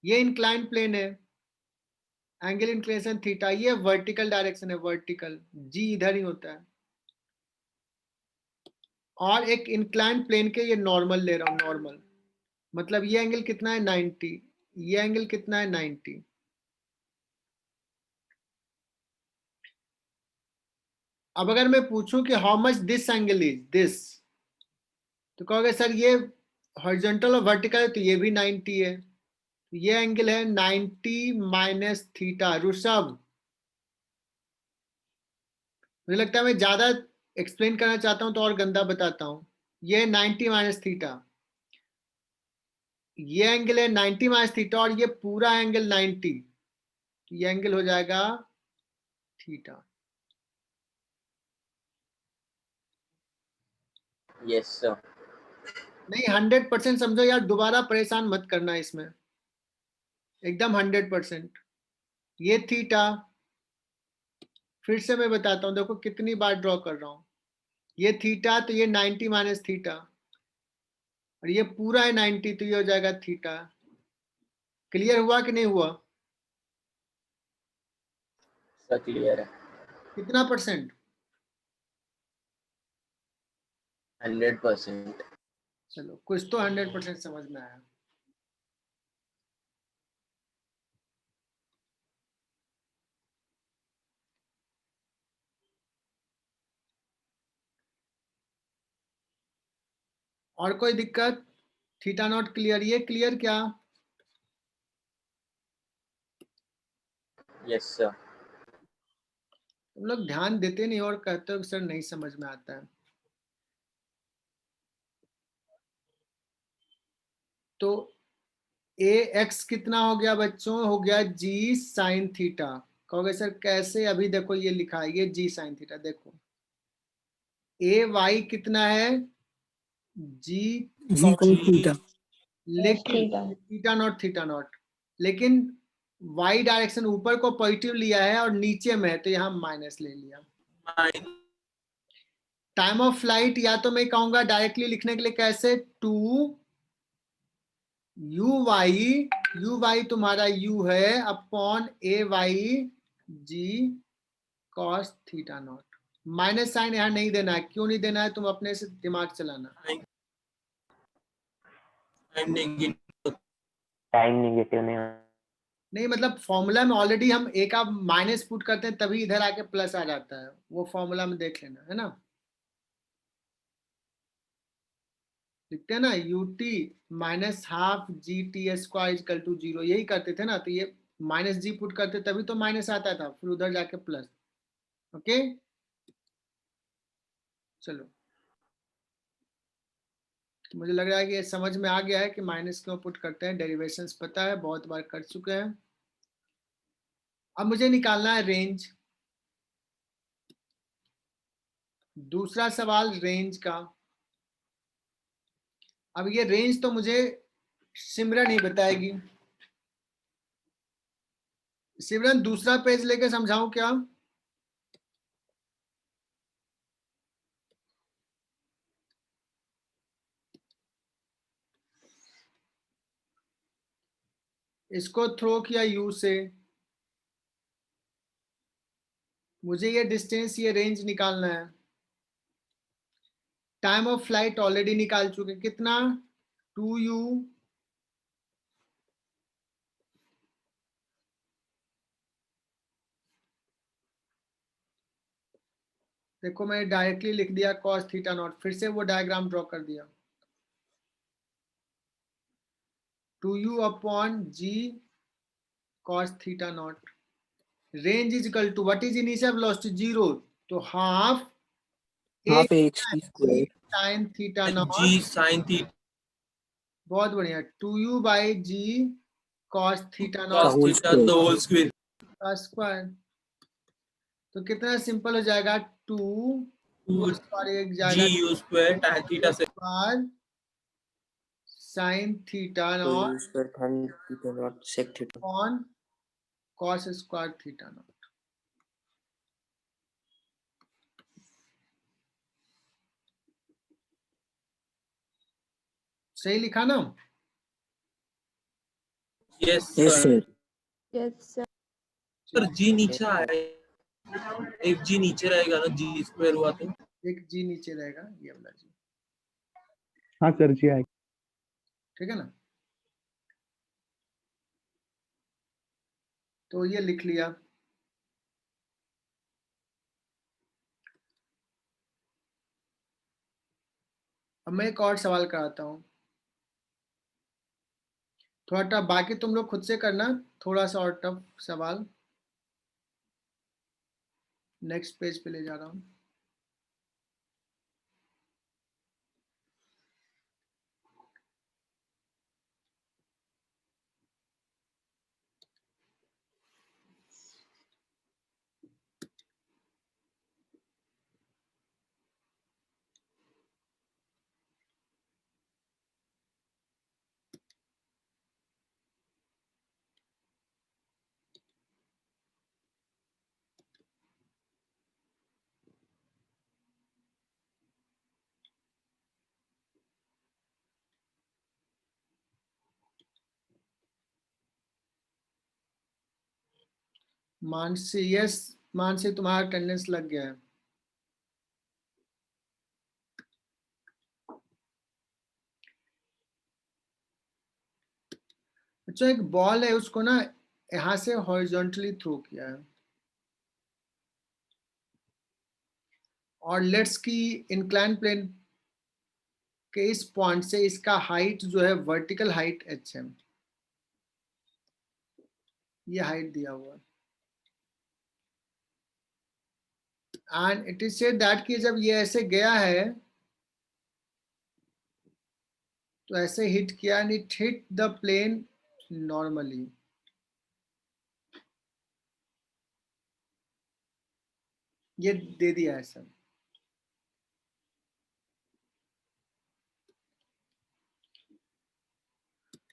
ये इंक्लाइन प्लेन है, एंगल इंक्लिनेशन थीटा। ये वर्टिकल डायरेक्शन है, वर्टिकल, जी इधर ही होता है। और एक इंक्लाइन प्लेन के ये नॉर्मल ले रहा हूं, नॉर्मल मतलब ये एंगल कितना है 90, ये एंगल कितना है 90। अब अगर मैं पूछूं कि how much this angle is this, तो कहोगे सर ये हॉरिजॉन्टल और वर्टिकल है तो ये भी 90 है, तो ये एंगल है 90 माइनस थीटा। ऋषभ, मुझे लगता है मैं ज्यादा एक्सप्लेन करना चाहता हूं तो और गंदा बताता हूं। ये 90 माइनस थीटा, ये एंगल है 90 माइनस थीटा और ये पूरा एंगल 90, तो ये एंगल हो जाएगा थीटा। Yes, sir. नहीं 100% समझो यार, दोबारा परेशान मत करना इसमें, एकदम 100%। ये थीटा, फिर से मैं बताता हूँ, देखो कितनी बार ड्रॉ कर रहा हूँ। ये थीटा तो ये 90 माइनस थीटा, और ये पूरा है 90 तो ये हो जाएगा थीटा। क्लियर हुआ कि नहीं हुआ? Sir, clear है। कितना परसेंट? 100%। चलो कुछ तो 100% समझ में आया। और कोई दिक्कत? Theta naught clear? ये क्लियर क्या? Yes, sir. तुम लोग ध्यान देते नहीं और कहते हो कि सर नहीं समझ में आता है। तो ए एक्स कितना हो गया बच्चों? हो गया जी साइन थीटा। कहोगे सर कैसे? अभी देखो ये लिखा है, ये जी साइन थीटा। देखो ए वाई कितना है? जी जी को थीटा। लेकिन थीटा नॉट, लेकिन वाई डायरेक्शन ऊपर को पॉजिटिव लिया है और नीचे में है तो यहाँ माइनस ले लिया। टाइम ऑफ फ्लाइट या तो मैं कहूंगा डायरेक्टली लिखने के लिए कैसे, 2 यू वाई तुम्हारा यू है upon a y g cos theta naught. Minus sine यहाँ नहीं देना है। क्यों नहीं देना है? तुम अपने से दिमाग चलाना। टाइम नेगेटिव नहीं मतलब फॉर्मूला में ऑलरेडी हम ए का माइनस पुट करते हैं तभी इधर आके प्लस आ जाता है, वो फॉर्मूला में देख लेना है ना। लिखते हैं ना u t minus half g t square equal to 0, यही करते थे ना। तो ये माइनस जी पुट करते तभी तो माइनस आता था, फिर उधर जाके प्लस। ओके चलो, मुझे लग रहा है कि ये समझ में आ गया है कि माइनस क्यों पुट करते हैं। डेरिवेशंस पता है, बहुत बार कर चुके हैं। अब मुझे निकालना है रेंज। दूसरा सवाल रेंज का। अब ये रेंज तो मुझे सिमरन ही बताएगी। सिमरन दूसरा पेज लेके समझाऊं क्या? इसको थ्रो किया यू से, मुझे ये डिस्टेंस ये रेंज निकालना है। टाइम ऑफ फ्लाइट ऑलरेडी निकाल चुके, कितना? 2u देखो मैं डायरेक्टली लिख दिया cos थीटा नॉट, फिर से वो डायग्राम ड्रॉ कर दिया। 2u upon g cos theta naught. Range is equal to what is initial velocity? 0, तो half half x t square sine theta naught. G sine theta बहुत बढ़िया। 2u by g cos theta cos naught whole theta square. The whole square. का square. तो कितना simple हो जाएगा? 2 square एक जी जाएगा यू स्क्वायर tan थीटा से स्क्वायर साइन थीटा तो नॉट यूज कर tan theta naught sec theta. On cos square theta naught. सही लिखा ना? Yes yes sir. Sir. Yes sir. Sir जी नीचे Yes, sir. आए, एक जी नीचे रहेगा ना, जी स्क्वायर हुआ तो एक जी नीचे रहेगा, ये वाला जी। हाँ सर जी आए। ठीक है ना? तो ये लिख लिया। अब मैं एक और सवाल कराता हूँ, थोड़ा टफ, बाकी तुम लोग खुद से करना, थोड़ा सा और टफ सवाल। नेक्स्ट पेज पे ले जा रहा हूँ। मानसी, यस मानसी, तुम्हारा अटेंडेंस लग गया है। बच्चों एक बॉल है, उसको ना यहां से हॉरिजॉन्टली थ्रो किया है, और लेट्स की इंक्लाइन प्लेन के इस पॉइंट से इसका हाइट जो है वर्टिकल हाइट h है, ये हाइट दिया हुआ है। And it is said that कि जब ये ऐसे गया है तो ऐसे हिट किया, and it hit the plane normally. ये दे दिया है सर।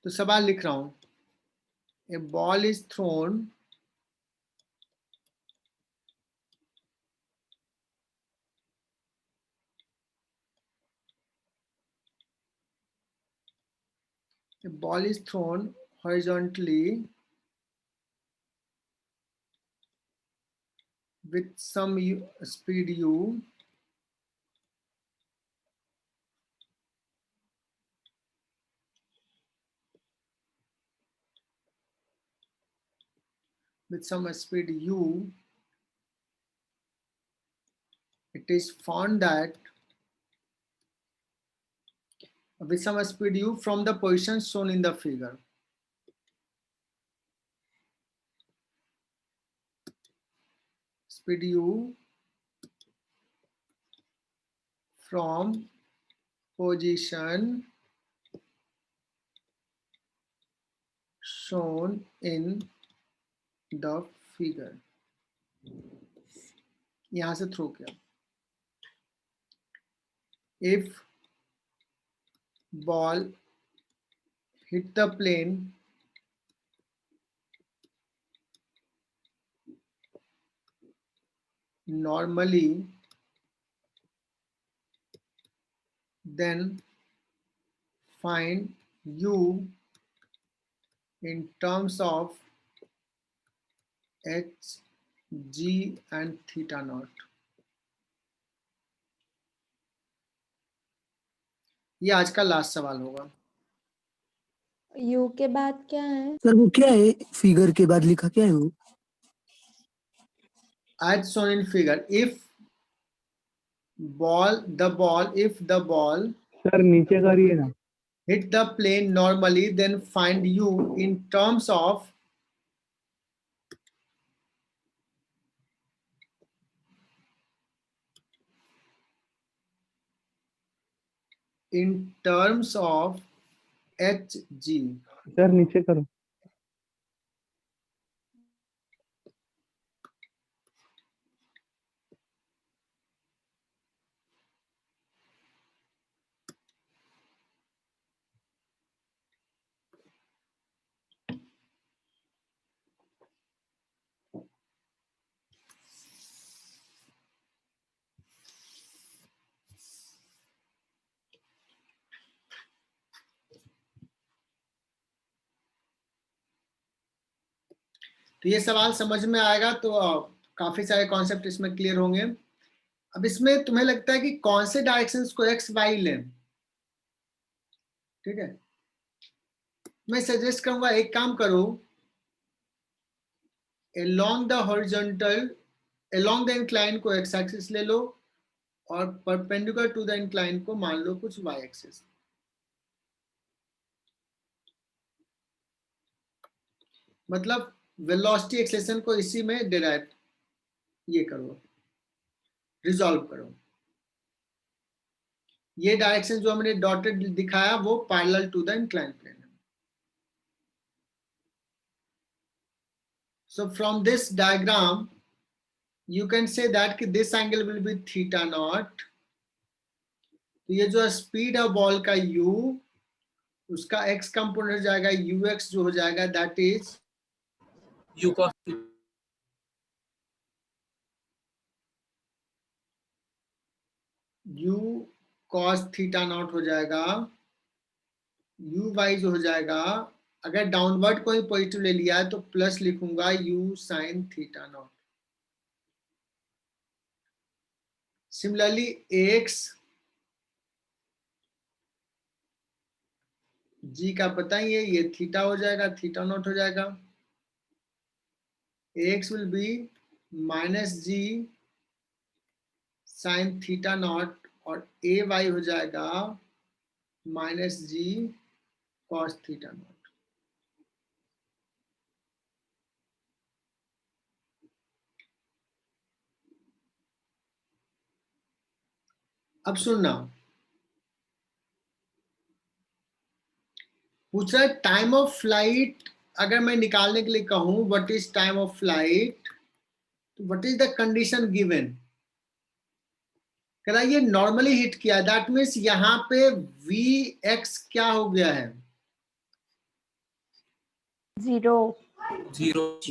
तो सवाल लिख रहा हूं, a ball is thrown horizontally with some speed u, it is found that with some speed u from the position shown in the figure. Speed u from position shown in the figure. यहां से throw किया। If ball hit the plane normally, then find u in terms of h, g and theta naught. ये आज का last सवाल होगा। You के बाद क्या है? सर वो क्या है, फिगर के बाद लिखा क्या है वो? As shown in figure, if the ball sir नीचे करिए ना। hit the plane normally, then find u in terms of hg. Sir नीचे करो। तो ये सवाल समझ में आएगा तो काफी सारे कॉन्सेप्ट इसमें क्लियर होंगे। अब इसमें तुम्हें लगता है कि कौन से डायरेक्शंस को एक्स वाई लें? ठीक है, मैं सजेस्ट करूंगा एक काम करो, along the incline को एक्स एक्सिस ले लो, और परपेंडिकुलर टू द इंक्लाइन को मान लो कुछ y एक्सिस। मतलब वेलोसिटी एक्सेलेरेशन को इसी में डिराइव ये करो, रिजॉल्व करो। ये डायरेक्शन जो हमने डॉटेड दिखाया वो parallel to the incline plane है। So from this diagram you can say that कि this angle will be theta naught। तो ये जो स्पीड है बॉल का u, उसका x कंपोनेंट हो जाएगा ux जो हो जाएगा that is U cos u cos theta not हो जाएगा, uy जो हो जाएगा, अगर डाउनवर्ड कोई पॉजिटिव ले लिया है तो प्लस लिखूंगा u sin theta not. Similarly ax g का पता ही है, ये थीटा हो जाएगा, थीटा नॉट हो जाएगा। ax will be minus g sin theta naught और ay हो जाएगा minus g cos theta naught. अब सुनना, पूछ रहा है टाइम ऑफ फ्लाइट। अगर मैं निकालने के लिए कहूं what is time of flight, तो what is the condition given. कह रहा ये नॉर्मली हिट किया, दैट मीन्स यहां पे वी एक्स क्या हो गया है, 0. 0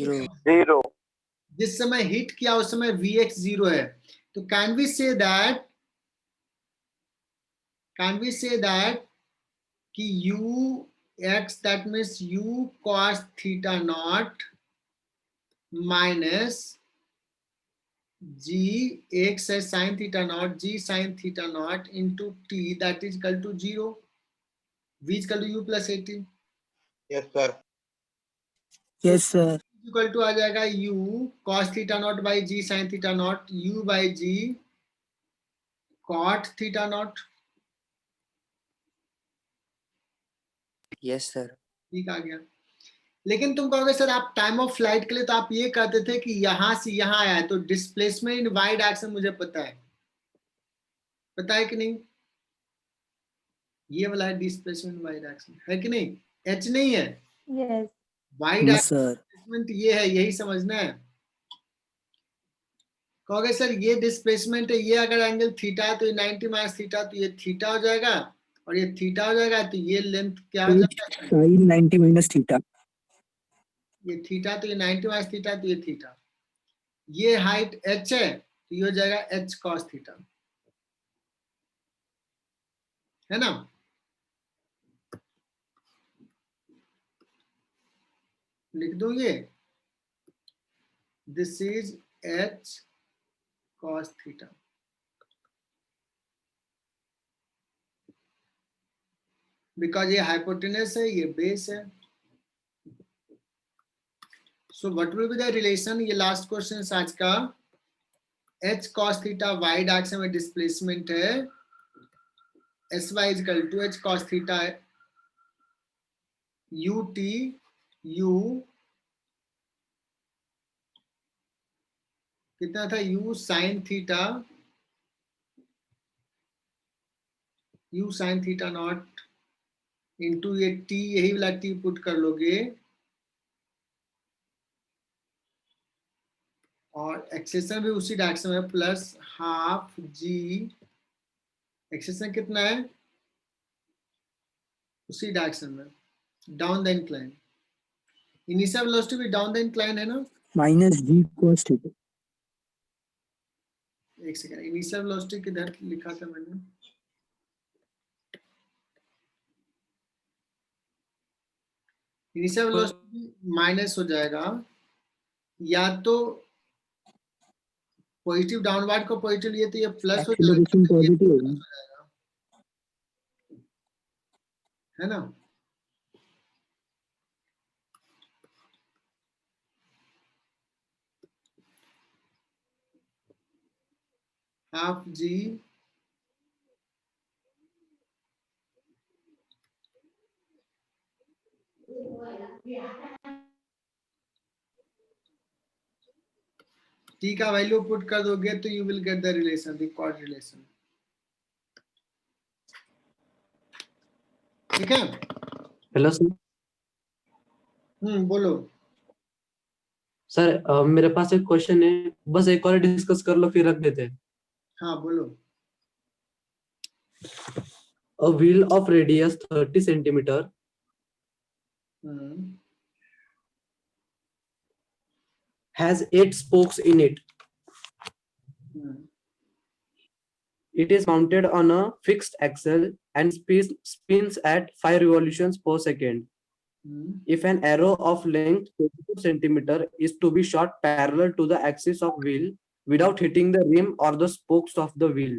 0. जिस समय हिट किया उस समय वी एक्स 0 है। तो कैन वी से दैट कि u x that means u cos theta naught minus g x है sin theta naught, g sin theta naught into t that is equal to 0, v is equal to u plus 80। Yes, sir. Yes, sir. Equal to आ जाएगा u cos theta naught by g sin theta naught, u by g cot theta naught. Yes, sir. ठीक आ गया। लेकिन तुम कहोगे sir आप time of flight के लिए तो आप ये कहते थे कि यहां से यहां आया है, तो डिस्प्लेसमेंट इन वाई डायरेक्शन मुझे पता है कि नहीं, ये वाला है डिस्प्लेसमेंट वाई डायरेक्शन, है कि नहीं, एच नहीं है, Yes. Y Yes, direction sir. Displacement ये है, यही समझना है। कहोगे सर ये डिस्प्लेसमेंट है, ये अगर एंगल थीटा है तो ये 90 माइनस थीटा, तो ये थीटा हो जाएगा और ये थीटा हो जाएगा, तो ये लेंथ क्या हो जाएगा, Sin 90 minus theta. ये थीटा, तो ये 90 माइनस थीटा, तो ये थीटा। ये हाइट h है तो ये हो जाएगा h cos थीटा, है ना। लिख दूं ये, this is h cos theta. Because ये हाइपोटेनस है, ये बेस है। So what will be the relation, ये लास्ट क्वेश्चन आज का। h cos theta y direction में डिस्प्लेसमेंट है, sy is equal to h cos theta ut u कितना था, u sin theta, u sin theta naught into ये t, यही वाला t पुट कर लोगे और एक्सेशन भी उसी डायरेक्शन में, प्लस हाफ जी, एक्सेशन कितना है उसी डायरेक्शन में, down the incline. Initial velocity भी डाउन द इंक्लाइन है ना। Minus g cos theta. एक सेकंड, इनिशियल वेलोसिटी किधर लिखा था मैंने, इनिशियल वेलोसिटी माइनस हो जाएगा, या तो पॉजिटिव डाउनवर्ड को पॉजिटिव लिए तो ये प्लस हो Acceleration जाएगा, positive होगा. है ना। हाफ जी टी का वैल्यू पुट कर दोगे तो you will get the relation, the chord relation. ठीक है। Hello sir. बोलो। सर मेरे पास एक क्वेश्चन है, बस एक और डिस्कस कर लो फिर रख देते हैं। हाँ बोलो। A wheel of radius 30 centimeter hmm has 8 spokes in it. Hmm It is mounted on a fixed axle and spins at 5 revolutions per second. Hmm If an arrow of length 22 centimeter is to be shot parallel to the axis of wheel without hitting the rim or the spokes of the wheel,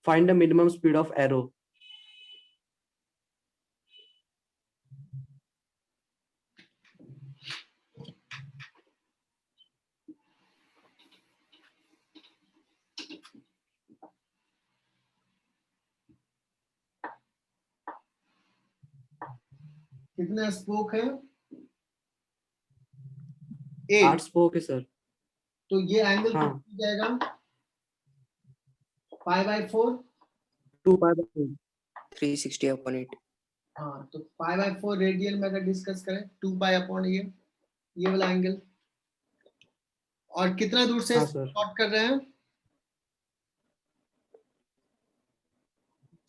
find the minimum speed of arrow. कितने spoke है? 8 8। spoke है sir. तो ये angle हाँ। कितना हो जाएगा? पाई by 4। 2 pi by 4. 360 upon 8. हाँ तो पाई बाय 4 रेडियन में अगर डिस्कस करें 2 पाई अपॉन ये वाला एंगल। और कितना दूर से हाँ सर। शॉर्ट कर रहे हैं?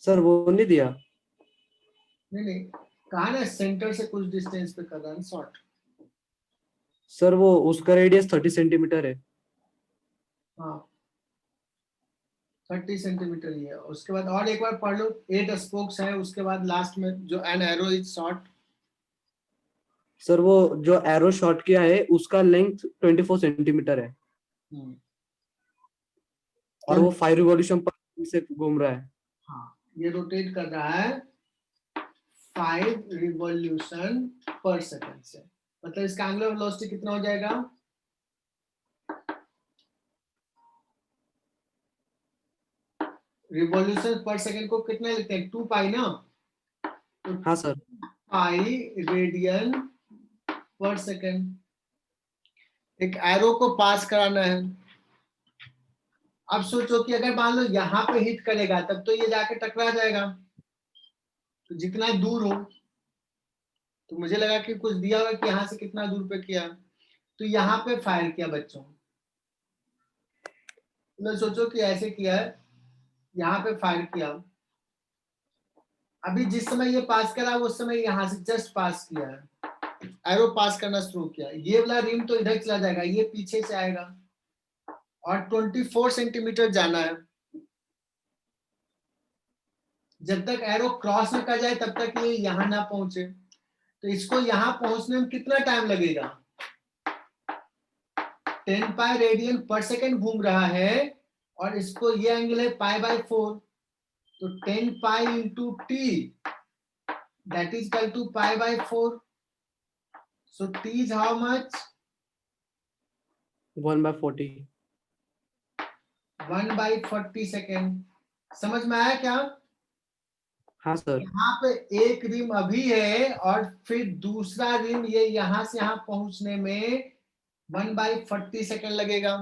सर वो नहीं दिया। नहीं कहा ना सेंटर से कुछ डिस्टेंस पे कर रहे हैं शॉर्ट। सर वो उसका रेडियस 30 सेंटीमीटर है। हाँ 30 सेंटीमीटर ही है। उसके बाद और एक बार पढ़ लो। 8 स्पोक्स है, उसके बाद लास्ट में जो an arrow is short. Sir वो जो एरो शॉट किया है उसका लेंथ 24 सेंटीमीटर है और वो 5 रिवॉल्यूशन पर से घूम रहा है। हाँ ये रोटेट कर रहा है 5 रिवॉल्यूशन पर सेकंड से। मतलब इसका एंगुलर वेलोसिटी कितना हो जाएगा? रिवॉल्यूशन पर सेकंड को कितना लिखते हैं? 2 पाई ना। तो हाँ सर। पाई रेडियन पर सेकंड। एक एरो को पास कराना है। अब सोचो कि अगर मान लो यहाँ पे हिट करेगा तब तो ये जाके टकरा जाएगा। तो जितना दूर हो, तो मुझे लगा कि कुछ दिया होगा कि यहाँ से कितना दूर पे किया, तो यहाँ पे फायर किया बच्चों। तो सोचो कि ऐसे किया है, यहाँ पे फायर किया। अभी जिस समय ये पास करा उस समय यहाँ से जस्ट पास किया है, एरो पास करना शुरू किया। ये वाला रिम तो इधर चला जाएगा, ये पीछे से आएगा और 24 सेंटीमीटर जाना है। जब तक एरो क्रॉस न कर जाए तब तक ये यहाँ ना पहुंचे। तो इसको यहाँ पहुंचने में कितना टाइम लगेगा? 10 पाई रेडियन पर सेकंड घूम रहा है और इसको ये एंगल है पाई बाय 4। तो 10 pi into t that is equal to pi by 4। So t is how much? 1/40। 1/40 second. समझ में आया क्या? हाँ सर। यहाँ पे एक रिम अभी है और फिर दूसरा रिम ये यहाँ से यहाँ पहुंचने में 1/40 सेकेंड लगेगा।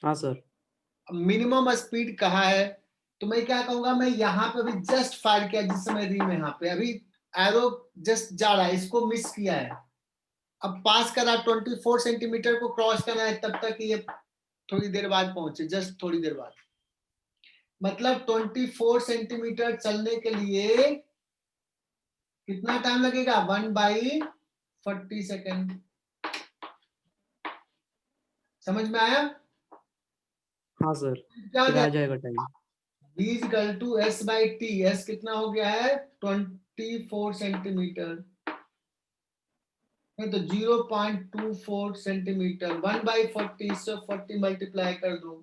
हाँ सर। मिनिमम स्पीड कहा है तो मैं क्या कहूंगा, मैं यहाँ पे अभी जस्ट फायर किया जिस समय रिम यहाँ पे अभी एरो जस्ट जा रहा है, इसको मिस किया है। अब पास करा 24 सेंटीमीटर को क्रॉस करना है, तब तक ये थोड़ी देर बाद पहुंचे, जस्ट थोड़ी देर बाद। मतलब 24 सेंटीमीटर चलने के लिए कितना टाइम लगेगा? 1/40 सेकेंड। समझ में आया? हाँ सर। क्या फिर आ जाएगा time. V is equal to S by T। S कितना हो गया है? 24 सेंटीमीटर। तो 0.24 सेंटीमीटर 1/40 से 40 मल्टीप्लाई कर दो,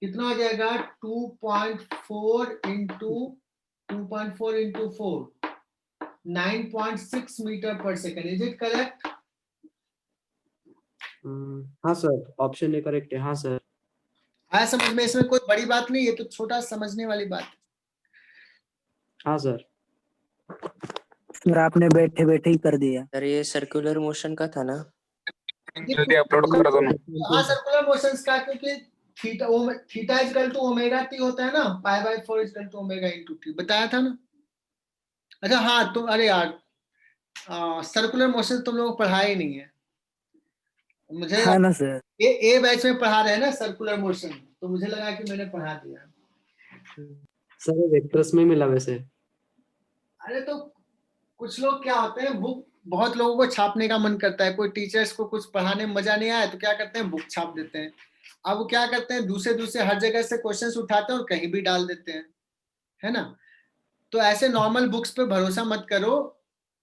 कितना हो जाएगा? 2.4 into 4 9.6 metre per second. Is it correct? हाँ सर, ऑप्शन ए करेक्ट है। हाँ सर। आया समझ में? इसमें कोई बड़ी बात नहीं, ये तो छोटा समझने वाली बात है। हाँ सर। सर आपने बैठे बैठे ही कर दिया। सर ये सर्कुलर मोशन का था ना? जल्दी अपलोड कर दो ना। हाँ सर्कुलर मोशंस का, क्योंकि theta equal to omega t होता है ना, pi by 4 equal to omega into t, बताया था ना। अच्छा हाँ, तुम अरे यार सर्कुलर मोशन तुम लोग पढ़ा ही नहीं है मुझे। हाँ ना सर। ए बैच में पढ़ा रहे हैं ना सर्कुलर मोशन, तो मुझे लगा कि मैंने पढ़ा दिया। सर वेक्टर्स में मिला वैसे। अरे तो कुछ लोग क्या होते हैं, बुक बहुत लोगों को छापने का मन करता है, कोई टीचर्स को कुछ पढ़ाने में मजा नहीं आया तो क्या करते हैं, बुक छाप देते हैं। अब वो क्या करते हैं, दूसरे हर जगह से क्वेश्चंस उठाते हैं और कहीं भी डाल देते हैं, है ना। तो ऐसे नॉर्मल बुक्स पे भरोसा मत करो,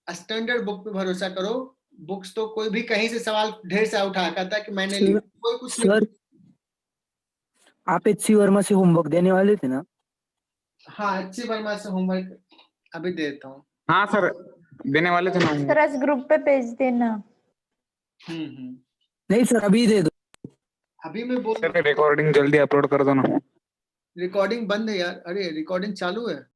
स्टैंडर्ड बुक पे भरोसा करो। बुक्स तो कोई भी कहीं से सवाल ढेर सा उठा करता है कि मैंने लिया, कोई कुछ नहीं। सर आप एचसी वर्मा से होमवर्क देने वाले थे ना? हाँ अच्छी वर्मा से होमवर्क अभी देता हूँ। हाँ सर, देने वाले थे ना। सर आज ग्रुप पे भेज देना। नहीं सर अभी दे दो। अभी मैं बोल सर रिकॉर्डिंग जल्दी अपलोड कर दो ना। रिकॉर्डिंग बंद है यार। अरे रिकॉर्डिंग चालू है।